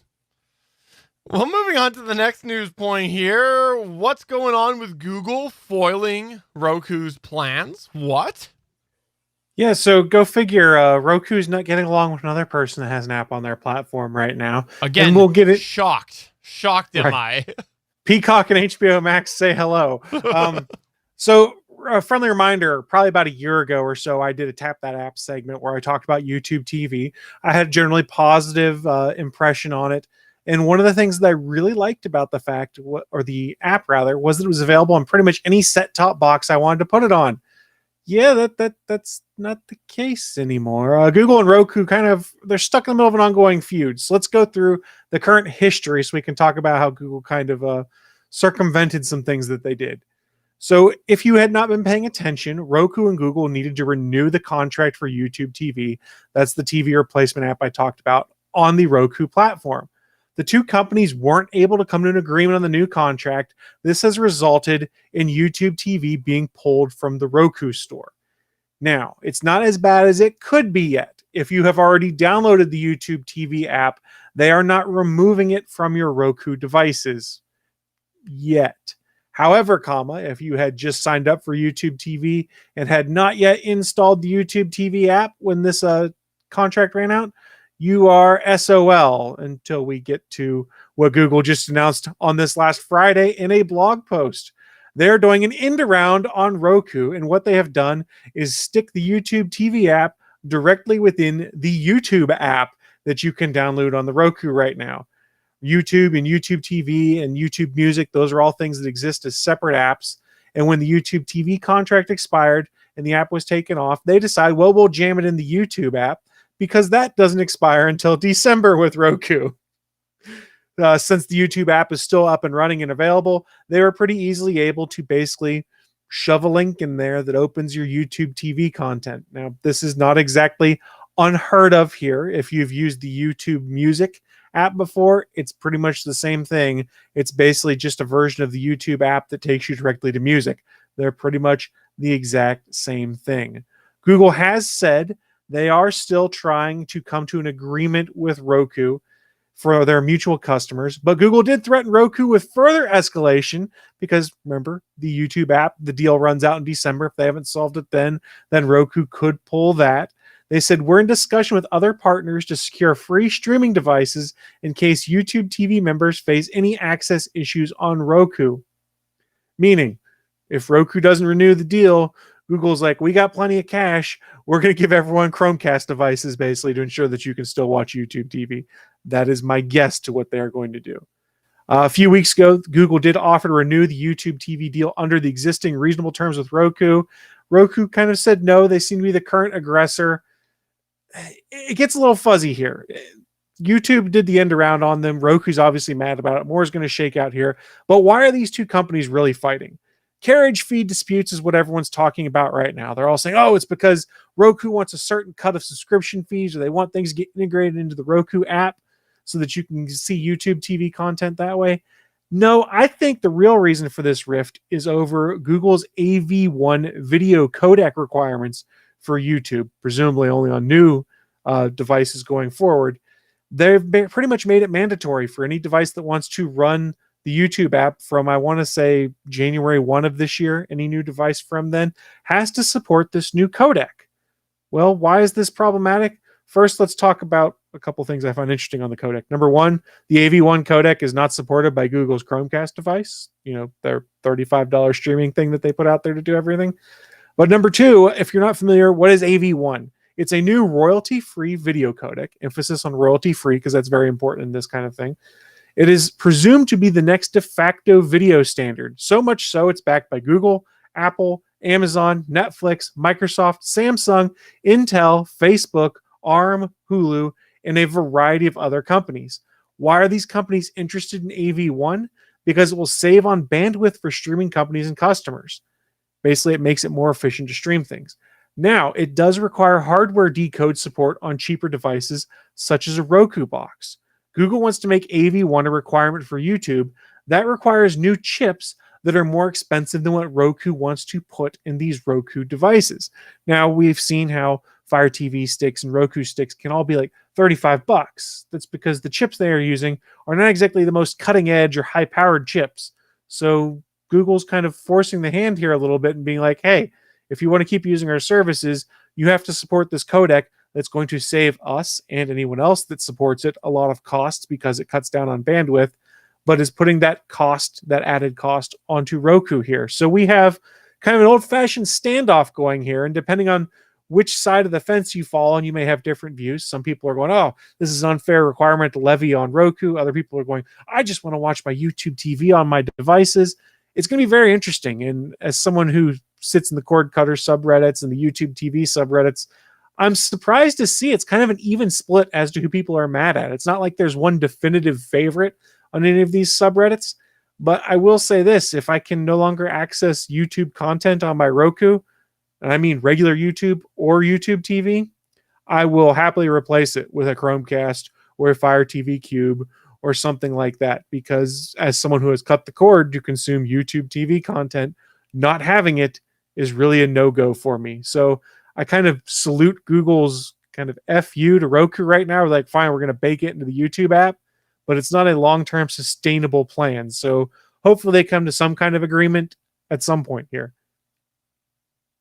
Well, moving on to the next news point here. What's going on with Google foiling Roku's plans? What? Yeah, so go figure. Roku's not getting along with another person that has an app on their platform right now. Again, and we'll get it. Shocked am I? Peacock and HBO Max say hello. So a friendly reminder, probably about a year ago or so, I did a Tap That App segment where I talked about YouTube TV. I had a generally positive impression on it. And one of the things that I really liked about the the app rather, was that it was available on pretty much any set-top box I wanted to put it on. Yeah, that's not the case anymore. Google and Roku they're stuck in the middle of an ongoing feud. So let's go through the current history so we can talk about how Google kind of circumvented some things that they did. So if you had not been paying attention, Roku and Google needed to renew the contract for YouTube TV. That's the TV replacement app I talked about on the Roku platform. The two companies weren't able to come to an agreement on the new contract. This has resulted in YouTube TV being pulled from the Roku store. Now, it's not as bad as it could be yet. If you have already downloaded the YouTube TV app, they are not removing it from your Roku devices yet. However, if you had just signed up for YouTube TV and had not yet installed the YouTube TV app when this contract ran out, you are SOL until we get to what Google just announced on this last Friday in a blog post. They're doing an end around on Roku, and what they have done is stick the YouTube TV app directly within the YouTube app that you can download on the Roku right now. YouTube and YouTube TV and YouTube Music, those are all things that exist as separate apps. And when the YouTube TV contract expired and the app was taken off, they decide, well, we'll jam it in the YouTube app because that doesn't expire until December with Roku. Since the YouTube app is still up and running and available, they were pretty easily able to basically shove a link in there that opens your YouTube TV content. Now, this is not exactly unheard of here. If you've used the YouTube Music app before, it's pretty much the same thing. It's basically just a version of the YouTube app that takes you directly to music. They're pretty much the exact same thing. Google has said they are still trying to come to an agreement with Roku for their mutual customers, but Google did threaten Roku with further escalation because, remember, the YouTube app, the deal runs out in December. If they haven't solved it then Roku could pull that. They said, we're in discussion with other partners to secure free streaming devices in case YouTube TV members face any access issues on Roku. Meaning, if Roku doesn't renew the deal, Google's like, we got plenty of cash. We're going to give everyone Chromecast devices basically to ensure that you can still watch YouTube TV. That is my guess to what they're going to do. A few weeks ago, Google did offer to renew the YouTube TV deal under the existing reasonable terms with Roku. Roku kind of said no. They seem to be the current aggressor. It gets a little fuzzy here. YouTube did the end around on them. Roku's obviously mad about it. More is going to shake out here. But why are these two companies really fighting? Carriage fee disputes is what everyone's talking about right now. They're all saying, oh, it's because Roku wants a certain cut of subscription fees, or they want things to get integrated into the Roku app so that you can see YouTube TV content that way. No, I think the real reason for this rift is over Google's AV1 video codec requirements for YouTube, presumably only on new devices going forward. They've pretty much made it mandatory for any device that wants to run the YouTube app from, I want to say, January 1 of this year. Any new device from then has to support this new codec. Well, why is this problematic? First, let's talk about a couple things I find interesting on the codec. Number one, the AV1 codec is not supported by Google's Chromecast device, their $35 streaming thing that they put out there to do everything. But number two, if you're not familiar, what is AV1? It's a new royalty-free video codec, emphasis on royalty-free because that's very important in this kind of thing. It is presumed to be the next de facto video standard, so much so it's backed by Google, Apple, Amazon, Netflix, Microsoft, Samsung, Intel, Facebook, ARM, Hulu, and a variety of other companies. Why are these companies interested in AV1? Because it will save on bandwidth for streaming companies and customers. Basically, it makes it more efficient to stream things. Now, it does require hardware decode support on cheaper devices, such as a Roku box. Google wants to make AV1 a requirement for YouTube. That requires new chips that are more expensive than what Roku wants to put in these Roku devices. Now, we've seen how Fire TV sticks and Roku sticks can all be like $35. That's because the chips they are using are not exactly the most cutting edge or high powered chips. So Google's kind of forcing the hand here a little bit and being like, hey, if you want to keep using our services, you have to support this codec that's going to save us and anyone else that supports it a lot of costs because it cuts down on bandwidth, but is putting that cost, that added cost, onto Roku here. So we have kind of an old-fashioned standoff going here, and depending on which side of the fence you fall on, you may have different views. Some people are going, oh, this is an unfair requirement to levy on Roku. Other people are going, I just want to watch my YouTube TV on my devices. It's going to be very interesting. And as someone who sits in the cord cutter subreddits and the YouTube TV subreddits, I'm surprised to see it's kind of an even split as to who people are mad at. It's not like there's one definitive favorite on any of these subreddits. But I will say this, if I can no longer access YouTube content on my Roku, and I mean regular YouTube or YouTube TV, I will happily replace it with a Chromecast or a Fire TV Cube or something like that. Because as someone who has cut the cord to consume YouTube TV content, not having it is really a no-go for me. So I kind of salute Google's kind of FU to Roku right now. We're like, fine, we're going to bake it into the YouTube app, but it's not a long-term sustainable plan. So hopefully they come to some kind of agreement at some point here.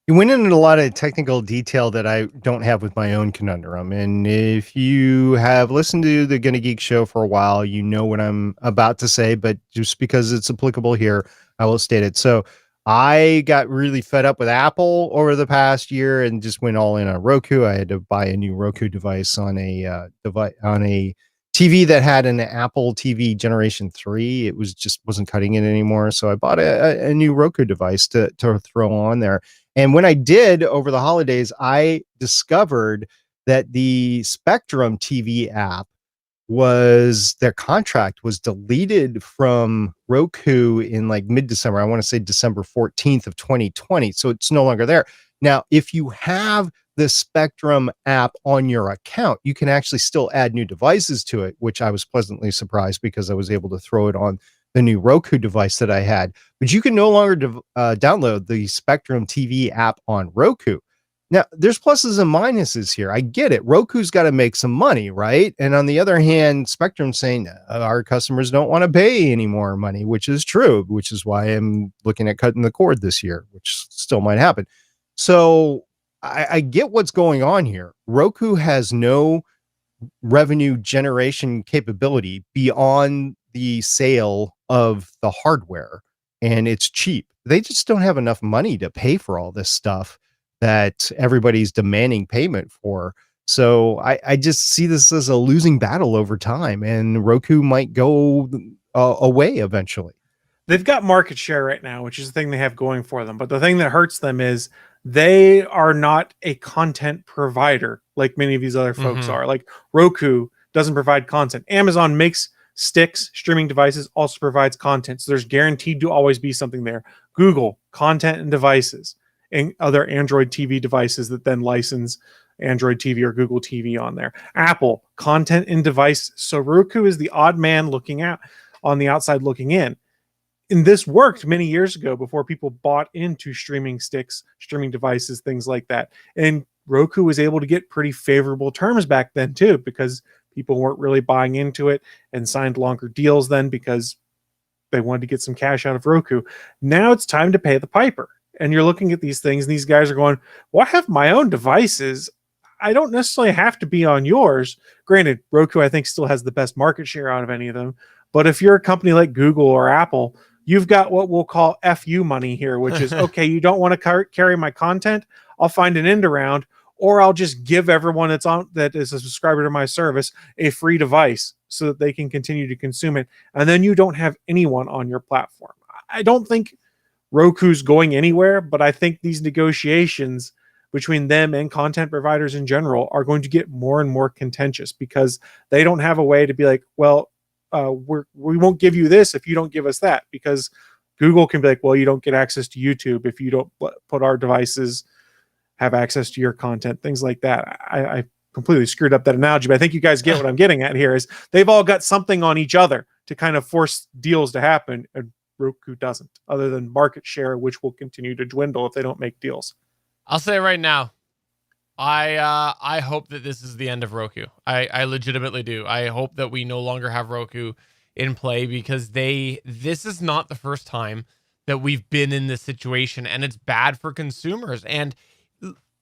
You went into a lot of technical detail that I don't have with my own conundrum. And if you have listened to the Gonna Geek show for a while, you know what I'm about to say, but just because it's applicable here, I will state it. So I got really fed up with Apple over the past year and just went all in on Roku. I had to buy a new Roku device on a TV that had an Apple TV Generation 3. It was just wasn't cutting it anymore. So I bought a new Roku device to throw on there. And when I did over the holidays, I discovered that the Spectrum TV app their contract was deleted from Roku in like mid-December. I want to say December 14th of 2020. So it's no longer there. Now, if you have the Spectrum app on your account, you can actually still add new devices to it, which I was pleasantly surprised because I was able to throw it on the new Roku device that I had. But you can no longer download the Spectrum TV app on Roku. Now, there's pluses and minuses here. I get it. Roku's got to make some money, right? And on the other hand, Spectrum's saying our customers don't want to pay any more money, which is true, which is why I'm looking at cutting the cord this year, which still might happen. So I get what's going on here. Roku has no revenue generation capability beyond the sale of the hardware, and it's cheap. They just don't have enough money to pay for all this stuff that everybody's demanding payment for. So I just see this as a losing battle over time, and Roku might go away eventually. They've got market share right now, which is the thing they have going for them. But the thing that hurts them is they are not a content provider like many of these other folks are. Like Roku doesn't provide content. Amazon makes sticks, streaming devices, also provides content. So there's guaranteed to always be something there. Google, content and devices, and other Android TV devices that then license Android TV or Google TV on there. Apple, content and device. So Roku is the odd man looking out on the outside looking in. And this worked many years ago before people bought into streaming sticks, streaming devices, things like that. And Roku was able to get pretty favorable terms back then too, because people weren't really buying into it and signed longer deals then because they wanted to get some cash out of Roku. Now it's time to pay the piper. And you're looking at these things and these guys are going, well, I have my own devices. I don't necessarily have to be on yours. Granted, Roku, I think, still has the best market share out of any of them. But if you're a company like Google or Apple, you've got what we'll call FU money here, which is, okay, you don't want to carry my content. I'll find an end around, or I'll just give everyone that is a subscriber to my service a free device so that they can continue to consume it. And then you don't have anyone on your platform. I don't think Roku's going anywhere, but I think these negotiations between them and content providers in general are going to get more and more contentious because they don't have a way to be like, well, we won't give you this if you don't give us that, because Google can be like, well, you don't get access to YouTube if you don't put our devices have access to your content, things like that. I completely screwed up that analogy, but I think you guys get what I'm getting at here is they've all got something on each other to kind of force deals to happen, and Roku doesn't, other than market share, which will continue to dwindle if they don't make deals. I'll say right now, I hope that this is the end of Roku. I legitimately do. I hope that we no longer have Roku in play, because this is not the first time that we've been in this situation, and it's bad for consumers. And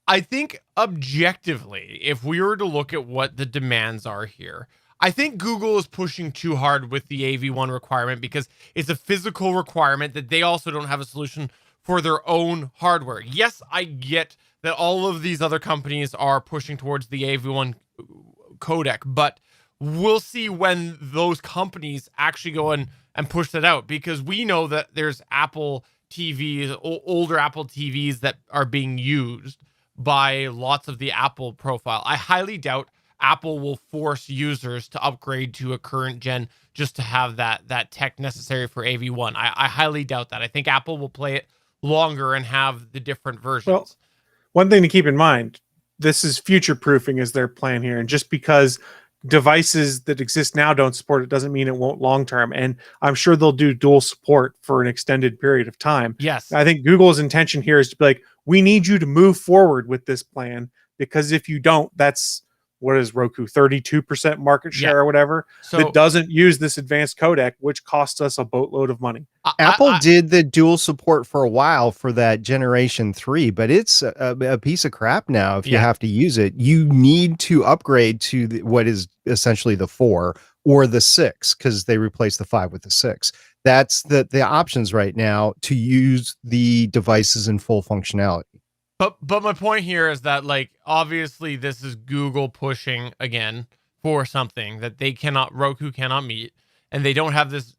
I think objectively, if we were to look at what the demands are here, I think Google is pushing too hard with the AV1 requirement because it's a physical requirement that they also don't have a solution for their own hardware. Yes, I get that all of these other companies are pushing towards the AV1 codec, but we'll see when those companies actually go and push that out, because we know that there's Apple TVs, older Apple TVs that are being used by lots of the Apple profile. I highly doubt Apple will force users to upgrade to a current gen just to have that tech necessary for AV1. I highly doubt that. I think Apple will play it longer and have the different versions. Well, one thing to keep in mind, this is future proofing is their plan here. And just because devices that exist now don't support it doesn't mean it won't long term. And I'm sure they'll do dual support for an extended period of time. Yes. I think Google's intention here is to be like, we need you to move forward with this plan, because if you don't, that's what is Roku, 32% market share Yeah. or whatever, So that doesn't use this advanced codec, which costs us a boatload of money. Apple did the dual support for a while for that generation 3, but it's a piece of crap now. If you Yeah. have to use it, you need to upgrade to what is essentially the 4 or the 6, because they replaced the 5 with the 6. That's the options right now to use the devices in full functionality. But my point here is that, like, obviously this is Google pushing again for something that Roku cannot meet, and they don't have this.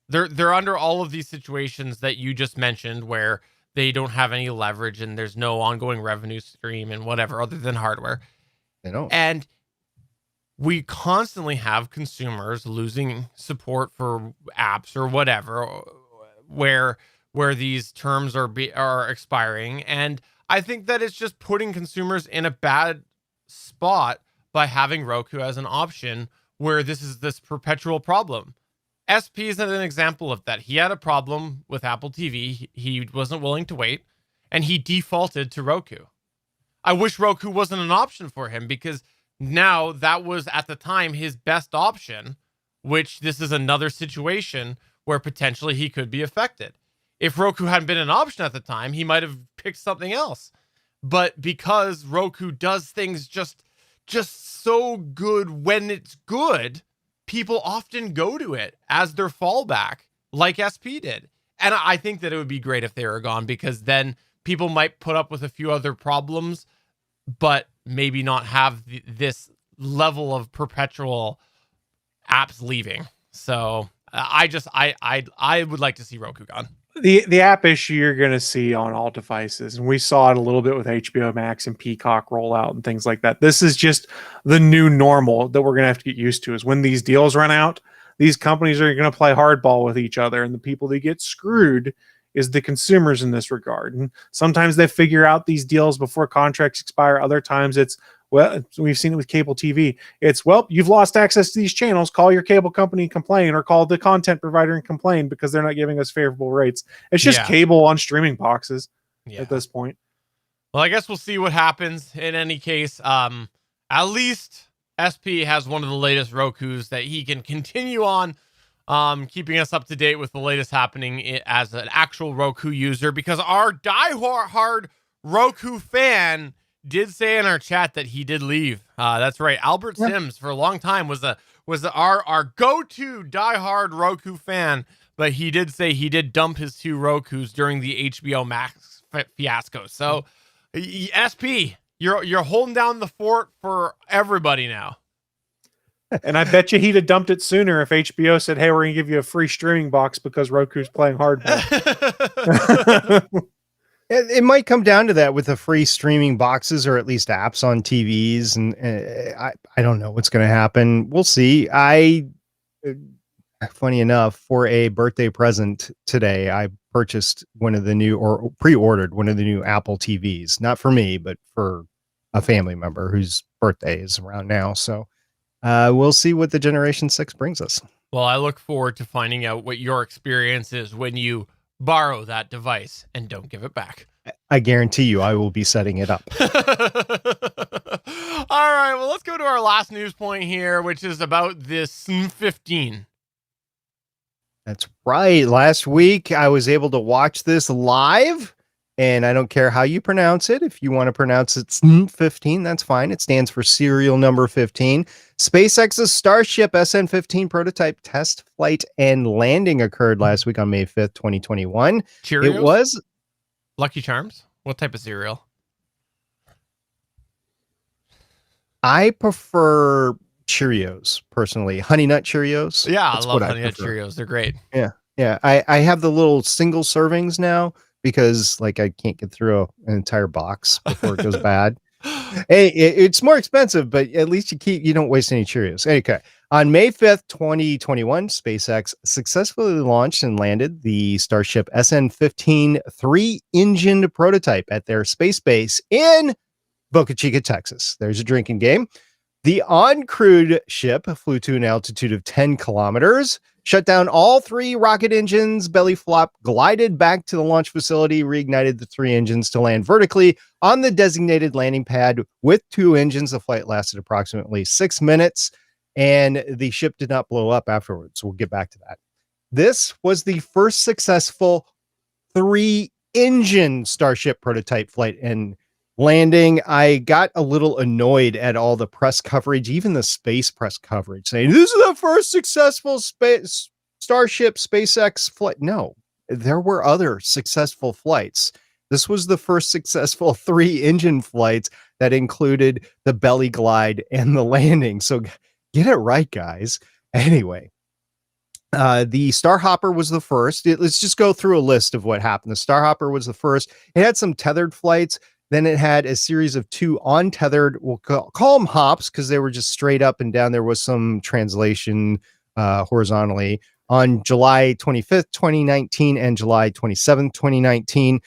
They're under all of these situations that you just mentioned where they don't have any leverage and there's no ongoing revenue stream and whatever other than hardware. They don't. And we constantly have consumers losing support for apps or whatever, where these terms are expiring, and I think that it's just putting consumers in a bad spot by having Roku as an option where this is this perpetual problem. SP is an example of that. He had a problem with Apple TV. He wasn't willing to wait, and he defaulted to Roku. I wish Roku wasn't an option for him, because now that was at the time his best option, which this is another situation where potentially he could be affected. If Roku hadn't been an option at the time, he might have picked something else. But because Roku does things just so good when it's good, people often go to it as their fallback, like SP did. And I think that it would be great if they were gone, because then people might put up with a few other problems, but maybe not have this level of perpetual apps leaving. So I would like to see Roku gone. The app issue you're going to see on all devices, and we saw it a little bit with HBO Max and Peacock rollout and things like that. This is just the new normal that we're going to have to get used to, is when these deals run out, these companies are going to play hardball with each other, and the people that get screwed is the consumers in this regard. And sometimes they figure out these deals before contracts expire. Other times it's, well, we've seen it with cable TV. It's, well, you've lost access to these channels. Call your cable company and complain, or call the content provider and complain because they're not giving us favorable rates. It's just cable on streaming boxes at this point. Well, I guess we'll see what happens. In any case, at least SP has one of the latest Rokus that he can continue on, keeping us up to date with the latest happening as an actual Roku user, because our diehard Roku fan did say in our chat that he did leave. That's right. Albert Sims for a long time was our go-to diehard Roku fan, but he did say he did dump his 2 Rokus during the HBO Max fiasco. So SP, you're holding down the fort for everybody now. And I bet you he'd have dumped it sooner if HBO said, hey, we're going to give you a free streaming box because Roku's playing hardball. It might come down to that with the free streaming boxes, or at least apps on TVs. And I don't know what's going to happen. We'll see. Funny enough, for a birthday present today, I purchased one of the new, or pre-ordered one of the new Apple TVs, not for me, but for a family member whose birthday is around now. So we'll see what the Generation 6 brings us. Well, I look forward to finding out what your experience is when you borrow that device and don't give it back. I guarantee you I will be setting it up. All right, well, let's go to our last news point here, which is about this 15. That's right. Last week I was able to watch this live, and I don't care how you pronounce it. If you want to pronounce it 15, that's fine. It stands for serial number 15. SpaceX's Starship SN15 prototype test flight and landing occurred last week on May 5th, 2021. Cheerios? It was Lucky Charms? What type of cereal? I prefer Cheerios, personally. Honey Nut Cheerios. Yeah, That's I love what Honey Nut prefer. Cheerios. They're great. Yeah. I have the little single servings now because, like, I can't get through an entire box before it goes bad. Hey, it's more expensive, but at least you don't waste any Cheerios. Okay. On May 5th, 2021, SpaceX successfully launched and landed the Starship SN15 3-engined prototype at their space base in Boca Chica, Texas. There's a drinking game. The uncrewed ship flew to an altitude of 10 kilometers, shut down all 3 rocket engines. Belly flop glided back to the launch facility, reignited the 3 engines to land vertically on the designated landing pad with 2 engines. The flight lasted approximately 6 minutes, and the ship did not blow up afterwards. We'll get back to that. This was the first successful 3-engine Starship prototype flight and landing. I got a little annoyed at all the press coverage, even the space press coverage, saying this is the first successful space Starship SpaceX flight. No, there were other successful flights. This was the first successful 3-engine flights that included the belly glide and the landing. So get it right, guys. Anyway, the Starhopper was the first. Let's just go through a list of what happened. The Starhopper was the first. It had some tethered flights. Then it had a series of 2 untethered, we'll call them hops because they were just straight up and down. There was some translation horizontally on July 25th, 2019 and July 27th, 2019.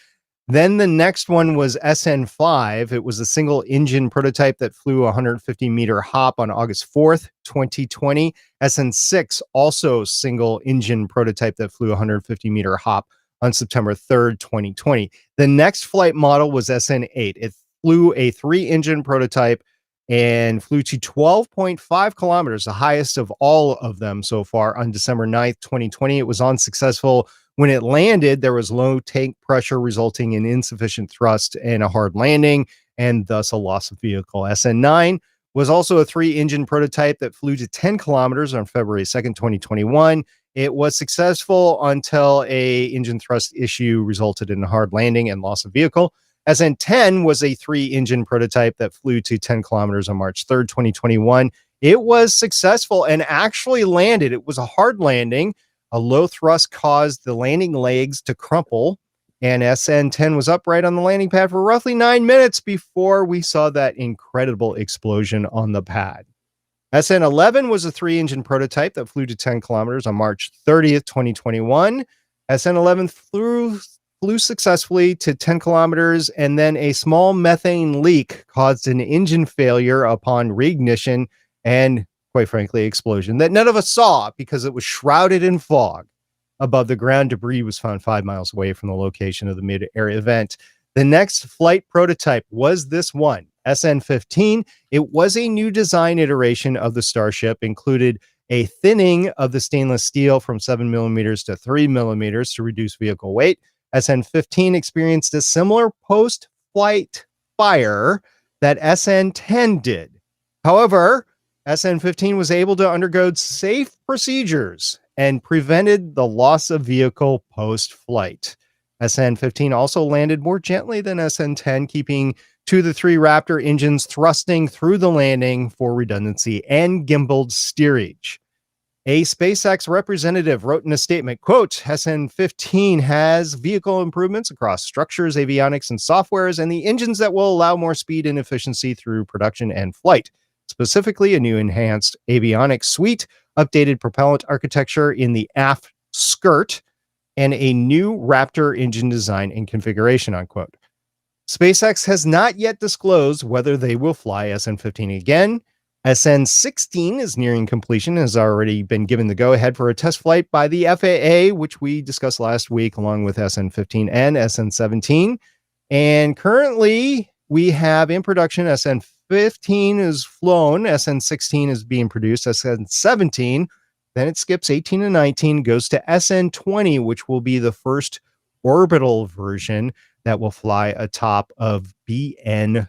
Then the next one was SN5. It was a single engine prototype that flew a 150-meter hop on August 4th, 2020. SN6, also single engine prototype that flew a 150-meter hop on September 3rd, 2020. The next flight model was SN8. It flew a 3-engine prototype and flew to 12.5 kilometers, the highest of all of them so far, on December 9th, 2020. It was unsuccessful. When it landed, there was low tank pressure, resulting in insufficient thrust and a hard landing, and thus a loss of vehicle. SN9 was also a 3-engine prototype that flew to 10 kilometers on February 2nd, 2021. It was successful until a engine thrust issue resulted in a hard landing and loss of vehicle. SN10 was a 3-engine prototype that flew to 10 kilometers on March 3rd, 2021. It was successful and actually landed. It was a hard landing. A low thrust caused the landing legs to crumple, and SN10 was upright on the landing pad for roughly 9 minutes before we saw that incredible explosion on the pad. SN11 was a 3-engine prototype that flew to 10 kilometers on March 30th, 2021. SN11 flew successfully to 10 kilometers, and then a small methane leak caused an engine failure upon reignition and, quite frankly, explosion that none of us saw because it was shrouded in fog. Above the ground, debris was found 5 miles away from the location of the mid-air event. The next flight prototype was this one, SN15. It was a new design iteration of the Starship, included a thinning of the stainless steel from 7 millimeters to 3 millimeters to reduce vehicle weight. SN15 experienced a similar post-flight fire that SN10 did. However, SN15 was able to undergo safe procedures and prevented the loss of vehicle post-flight. SN15 also landed more gently than SN10, keeping 2 of the 3 Raptor engines thrusting through the landing for redundancy and gimbaled steerage. A SpaceX representative wrote in a statement, quote, SN15 has vehicle improvements across structures, avionics, and softwares, and the engines that will allow more speed and efficiency through production and flight. Specifically, a new enhanced avionics suite, updated propellant architecture in the aft skirt, and a new Raptor engine design and configuration, unquote. SpaceX has not yet disclosed whether they will fly SN15 again. SN16 is nearing completion, has already been given the go-ahead for a test flight by the FAA, which we discussed last week, along with SN15 and SN17. And currently, we have in production SN15 is flown, SN16 is being produced, SN17, then it skips 18 and 19, goes to SN20, which will be the first orbital version that will fly atop of BN3.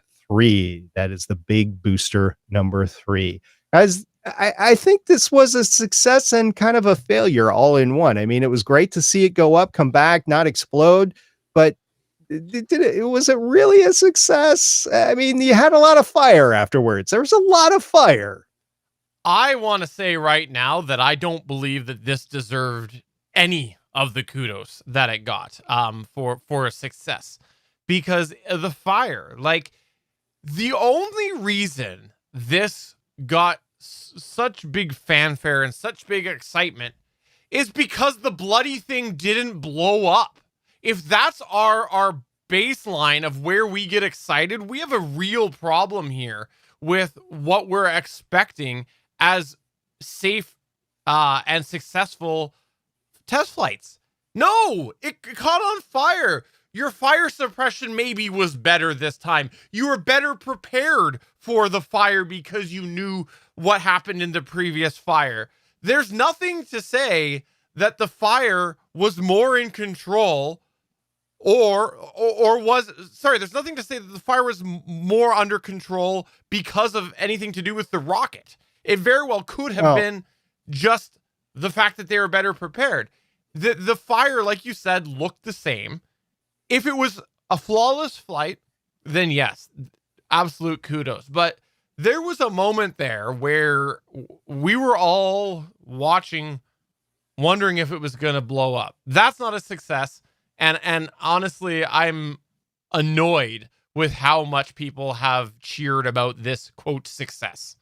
That is the big booster number 3. Guys, I think this was a success and kind of a failure all in one. I mean, it was great to see it go up, come back, not explode, but was it really a success? I mean, you had a lot of fire afterwards. There was a lot of fire. I want to say right now that I don't believe that this deserved any of the kudos that it got for a success, because of the fire. Like, the only reason this got such big fanfare and such big excitement is because the bloody thing didn't blow up. If that's our baseline of where we get excited, we have a real problem here with what we're expecting as safe and successful test flights. No, it caught on fire. Your fire suppression maybe was better this time. You were better prepared for the fire because you knew what happened in the previous fire. There's nothing to say that the fire was more in control there's nothing to say that the fire was more under control because of anything to do with the rocket. It very well could have been just the fact that they were better prepared. The fire, like you said, looked the same. If it was a flawless flight, then yes, absolute kudos. But there was a moment there where we were all watching, wondering if it was going to blow up. That's not a success. And honestly, I'm annoyed with how much people have cheered about this quote success.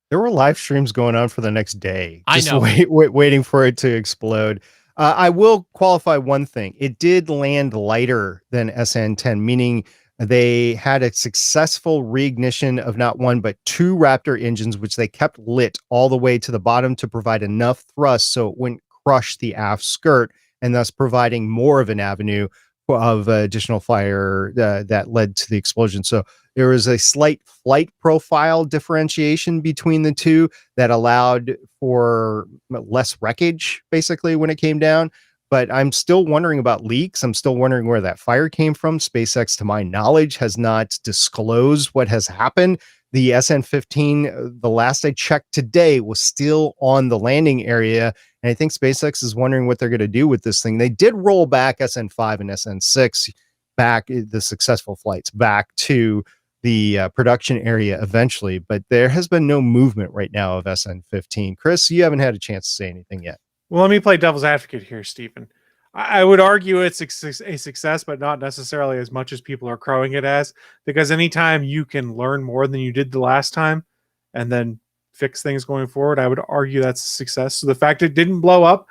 There were live streams going on for the next day. I know. Waiting for it to explode. I will qualify one thing. It did land lighter than SN10, meaning they had a successful reignition of not one, but two Raptor engines, which they kept lit all the way to the bottom to provide enough thrust so it wouldn't crush the aft skirt, and thus providing more of an avenue of additional fire that led to the explosion. So there was a slight flight profile differentiation between the two that allowed for less wreckage, basically, when it came down. But I'm still wondering about leaks. I'm still wondering where that fire came from. SpaceX, to my knowledge, has not disclosed what has happened. The SN15, the last I checked today, was still on the landing area. And I think SpaceX is wondering what they're going to do with this thing. They did roll back SN5 and SN6 back, the successful flights, back to the production area eventually. But there has been no movement right now of SN15. Chris, you haven't had a chance to say anything yet. Well, let me play devil's advocate here, Stephen. I would argue it's a success, but not necessarily as much as people are crowing it as, because anytime you can learn more than you did the last time and then fix things going forward, I would argue that's a success. So the fact it didn't blow up,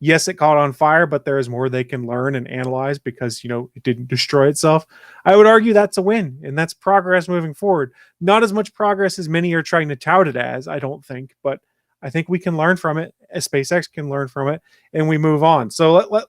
yes, it caught on fire, but there is more they can learn and analyze because, it didn't destroy itself. I would argue that's a win, and that's progress moving forward. Not as much progress as many are trying to tout it as, I don't think, but I think we can learn from it, as SpaceX can learn from it, and we move on. So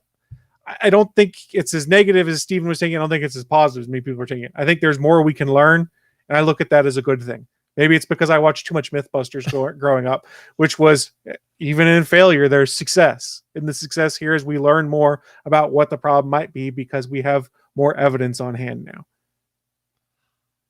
I don't think it's as negative as Stephen was taking. I don't think it's as positive as many people are taking it. I think there's more we can learn, and I look at that as a good thing. Maybe it's because I watched too much Mythbusters growing up, which was, even in failure, there's success. And the success here is we learn more about what the problem might be because we have more evidence on hand now.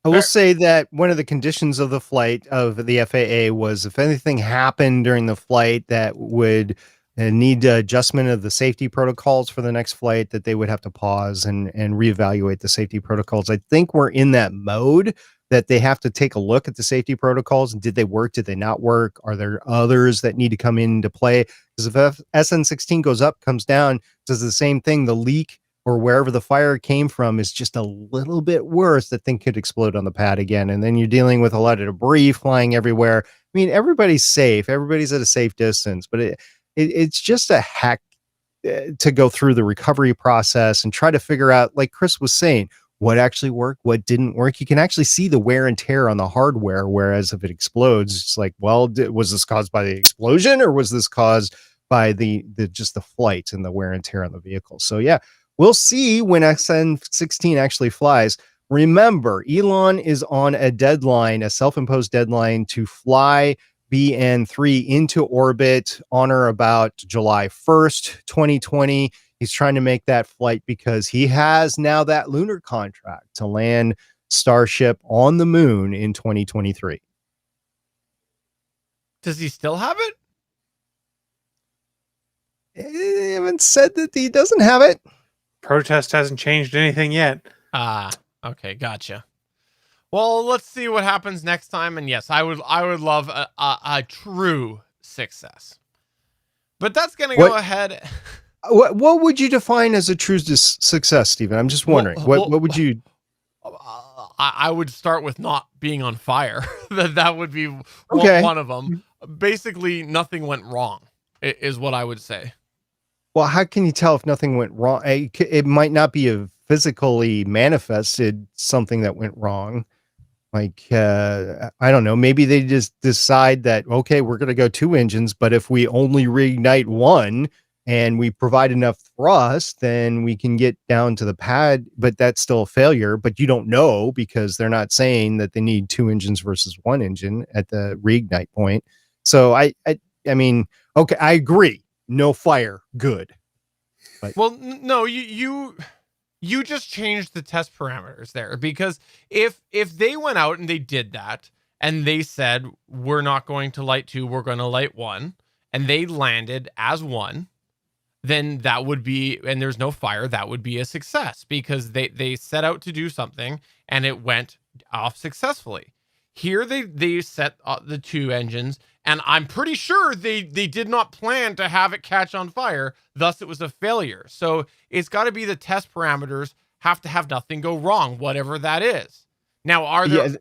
I will say that one of the conditions of the flight of the FAA was if anything happened during the flight that would need adjustment of the safety protocols for the next flight, that they would have to pause and reevaluate the safety protocols. I think we're in that mode that they have to take a look at the safety protocols. Did they work? Did they not work? Are there others that need to come into play? Because if SN16 goes up, comes down, does the same thing, the leak or wherever the fire came from is just a little bit worse, that thing could explode on the pad again. And then you're dealing with a lot of debris flying everywhere. I mean, everybody's safe. Everybody's at a safe distance, but it's just a heck to go through the recovery process and try to figure out, like Chris was saying, what actually worked, what didn't work. You can actually see the wear and tear on the hardware. Whereas if it explodes, it's like, well, was this caused by the explosion or was this caused by the flight and the wear and tear on the vehicle? So yeah, we'll see when SN16 actually flies. Remember, Elon is on a deadline, a self-imposed deadline to fly BN3 into orbit on or about July 1st, 2020. He's trying to make that flight because he has now that lunar contract to land Starship on the moon in 2023. Does he still have it? They haven't said that he doesn't have it. Protest hasn't changed anything yet. Okay, gotcha. Well, let's see what happens next time. And yes, I would love a true success. But that's gonna go ahead. What would you define as a true success, Stephen? I'm just wondering. What would you? I would start with not being on fire. that would be one of them. Basically, nothing went wrong, is what I would say. Well, how can you tell if nothing went wrong? It might not be a physically manifested something that went wrong. Like, I don't know, maybe they just decide that, okay, we're going to go 2 engines, but if we only reignite one and we provide enough thrust, then we can get down to the pad, but that's still a failure. But you don't know because they're not saying that they need 2 engines versus 1 engine at the reignite point. So I mean, okay, I agree. No fire, good. But Well, no, you just changed the test parameters there, because if they went out and they did that and they said we're not going to light 2, we're going to light 1, and they landed as 1, then that would be, and there's no fire, that would be a success, because they set out to do something and it went off successfully. Here they set the 2 engines, and I'm pretty sure they did not plan to have it catch on fire, thus it was a failure. So it's got to be the test parameters have to have nothing go wrong, whatever that is. Now, are there...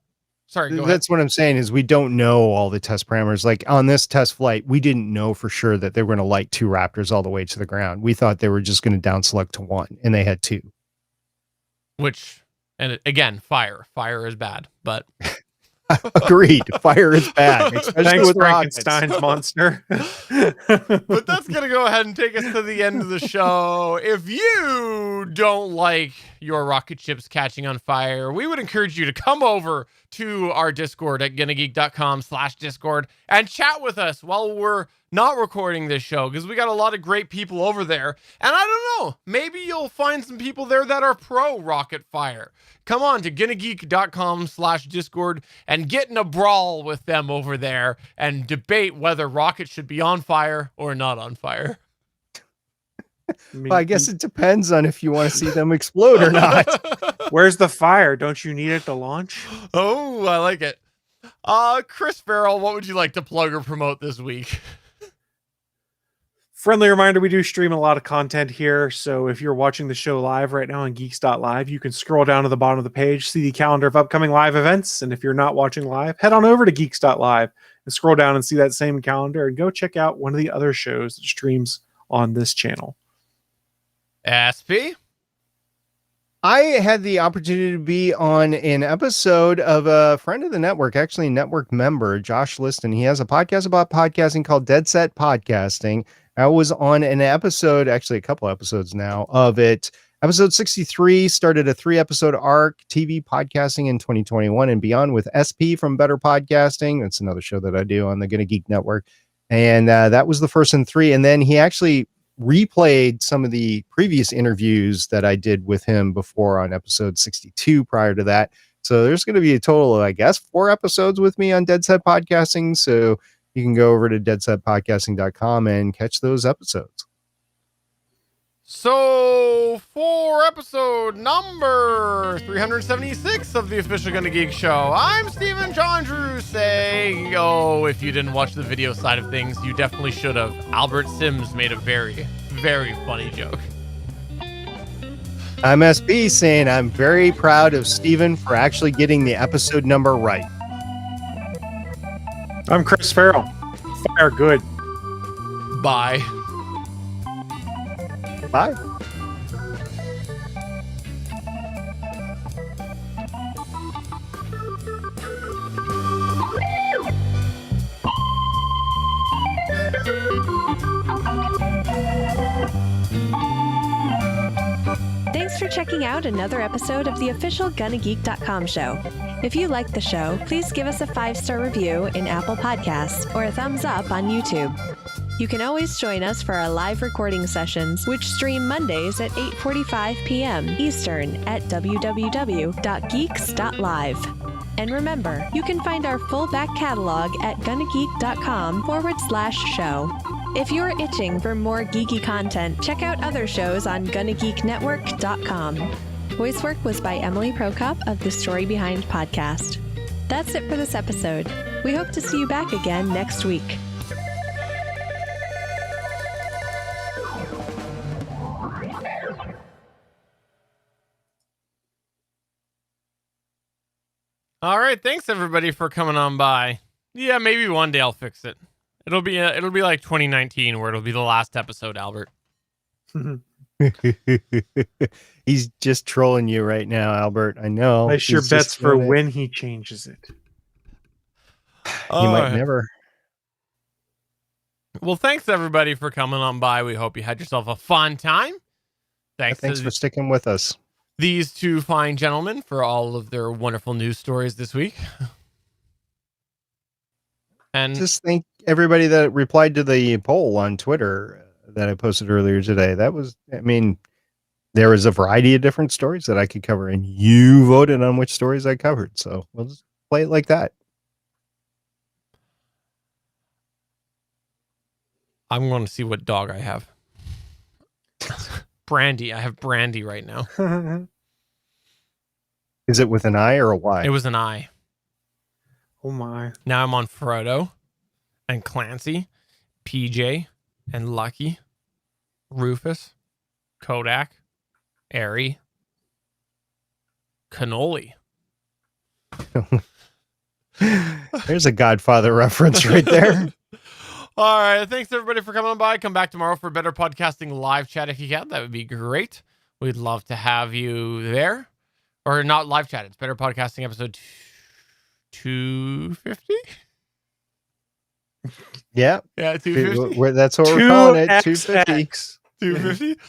Sorry, go ahead. That's what I'm saying is we don't know all the test parameters. Like on this test flight, we didn't know for sure that they were going to light 2 Raptors all the way to the ground. We thought they were just going to down select to 1, and they had 2. Which, and again, fire is bad, but... Agreed. Fire is bad. Especially Thanks, with rockets. Frankenstein's monster. But that's going to go ahead and take us to the end of the show. If you don't like your rocket ships catching on fire, we would encourage you to come over to our Discord at GonnaGeek.com/Discord and chat with us while we're not recording this show, because we got a lot of great people over there. And I don't know, maybe you'll find some people there that are pro rocket fire. Come on to GonnaGeek.com/Discord and get in a brawl with them over there and debate whether rockets should be on fire or not on fire. Well, I guess it depends on if you want to see them explode or not. Where's the fire? Don't you need it to launch? Oh, I like it. Chris Farrell, what would you like to plug or promote this week? Friendly reminder, we do stream a lot of content here. So if you're watching the show live right now on geeks.live, you can scroll down to the bottom of the page, see the calendar of upcoming live events. And if you're not watching live, head on over to geeks.live and scroll down and see that same calendar and go check out one of the other shows that streams on this channel. SP? I had the opportunity to be on an episode of a friend of the network, actually a network member, Josh Liston. He has a podcast about podcasting called Dead Set Podcasting. I was on an episode, actually a couple episodes now of it. Episode 63 started a 3-episode arc, TV podcasting in 2021 and beyond, with SP from Better Podcasting. That's another show that I do on the Gonna Geek Network. And that was the first in 3. And then he actually replayed some of the previous interviews that I did with him before on episode 62 prior to that. So there's going to be a total of, I guess, 4 episodes with me on Dead Set Podcasting. So you can go over to deadsetpodcasting.com and catch those episodes. So for episode number 376 of the official Gonna Geek Show, I'm Stephen John Drew saying, oh, if you didn't watch the video side of things, you definitely should have. Albert Sims made a very, very funny joke. I'm SB saying I'm very proud of Stephen for actually getting the episode number right. I'm Chris Farrell. Fire good. Bye. Bye. Thanks for checking out another episode of the official GonnaGeek.com show. If you like the show, please give us a 5-star review in Apple Podcasts or a thumbs up on YouTube. You can always join us for our live recording sessions, which stream Mondays at 8:45 p.m. Eastern at www.geeks.live. And remember, you can find our full back catalog at GonnaGeek.com/show. If you're itching for more geeky content, check out other shows on GonnaGeekNetwork.com. Voice work was by Emily Prokop of The Story Behind podcast. That's it for this episode. We hope to see you back again next week. All right, thanks everybody for coming on by. Yeah, maybe one day I'll fix it. It'll be like 2019 where it'll be the last episode, Albert. He's just trolling you right now, Albert. I know. Place your He's bets just for doing it. when he changes it. He might never. Well, thanks everybody for coming on by. We hope you had yourself a fun time. Thanks Thanks to for sticking with us. these two fine gentlemen for all of their wonderful news stories this week. And Just thank everybody that replied to the poll on Twitter that I posted earlier today. That was, I mean, there was a variety of different stories that I could cover, and you voted on which stories I covered. So we'll just play it like that. I'm going to see what dog I have. Brandy. I have Brandy right now. Is it with an I or a Y? It was an I. Oh my. Now I'm on Frodo and Clancy, PJ and Lucky, Rufus, Kodak, Airy, Cannoli. There's a Godfather reference right there. All right. Thanks everybody for coming by. Come back tomorrow for Better Podcasting live chat if you can. That would be great. We'd love to have you there. Or not live chat. It's Better Podcasting episode 250. Yeah, Yeah, 250. that's what we're calling it. 250. 2XX. 250.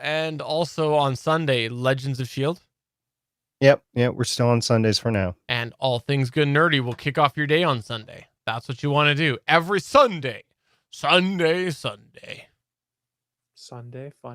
And also on Sunday, Legends of S.H.I.E.L.D. Yep, we're still on Sundays for now. and All Things Good Nerdy will kick off your day on Sunday. That's what you want to do every Sunday. Sunday. Sunday fun.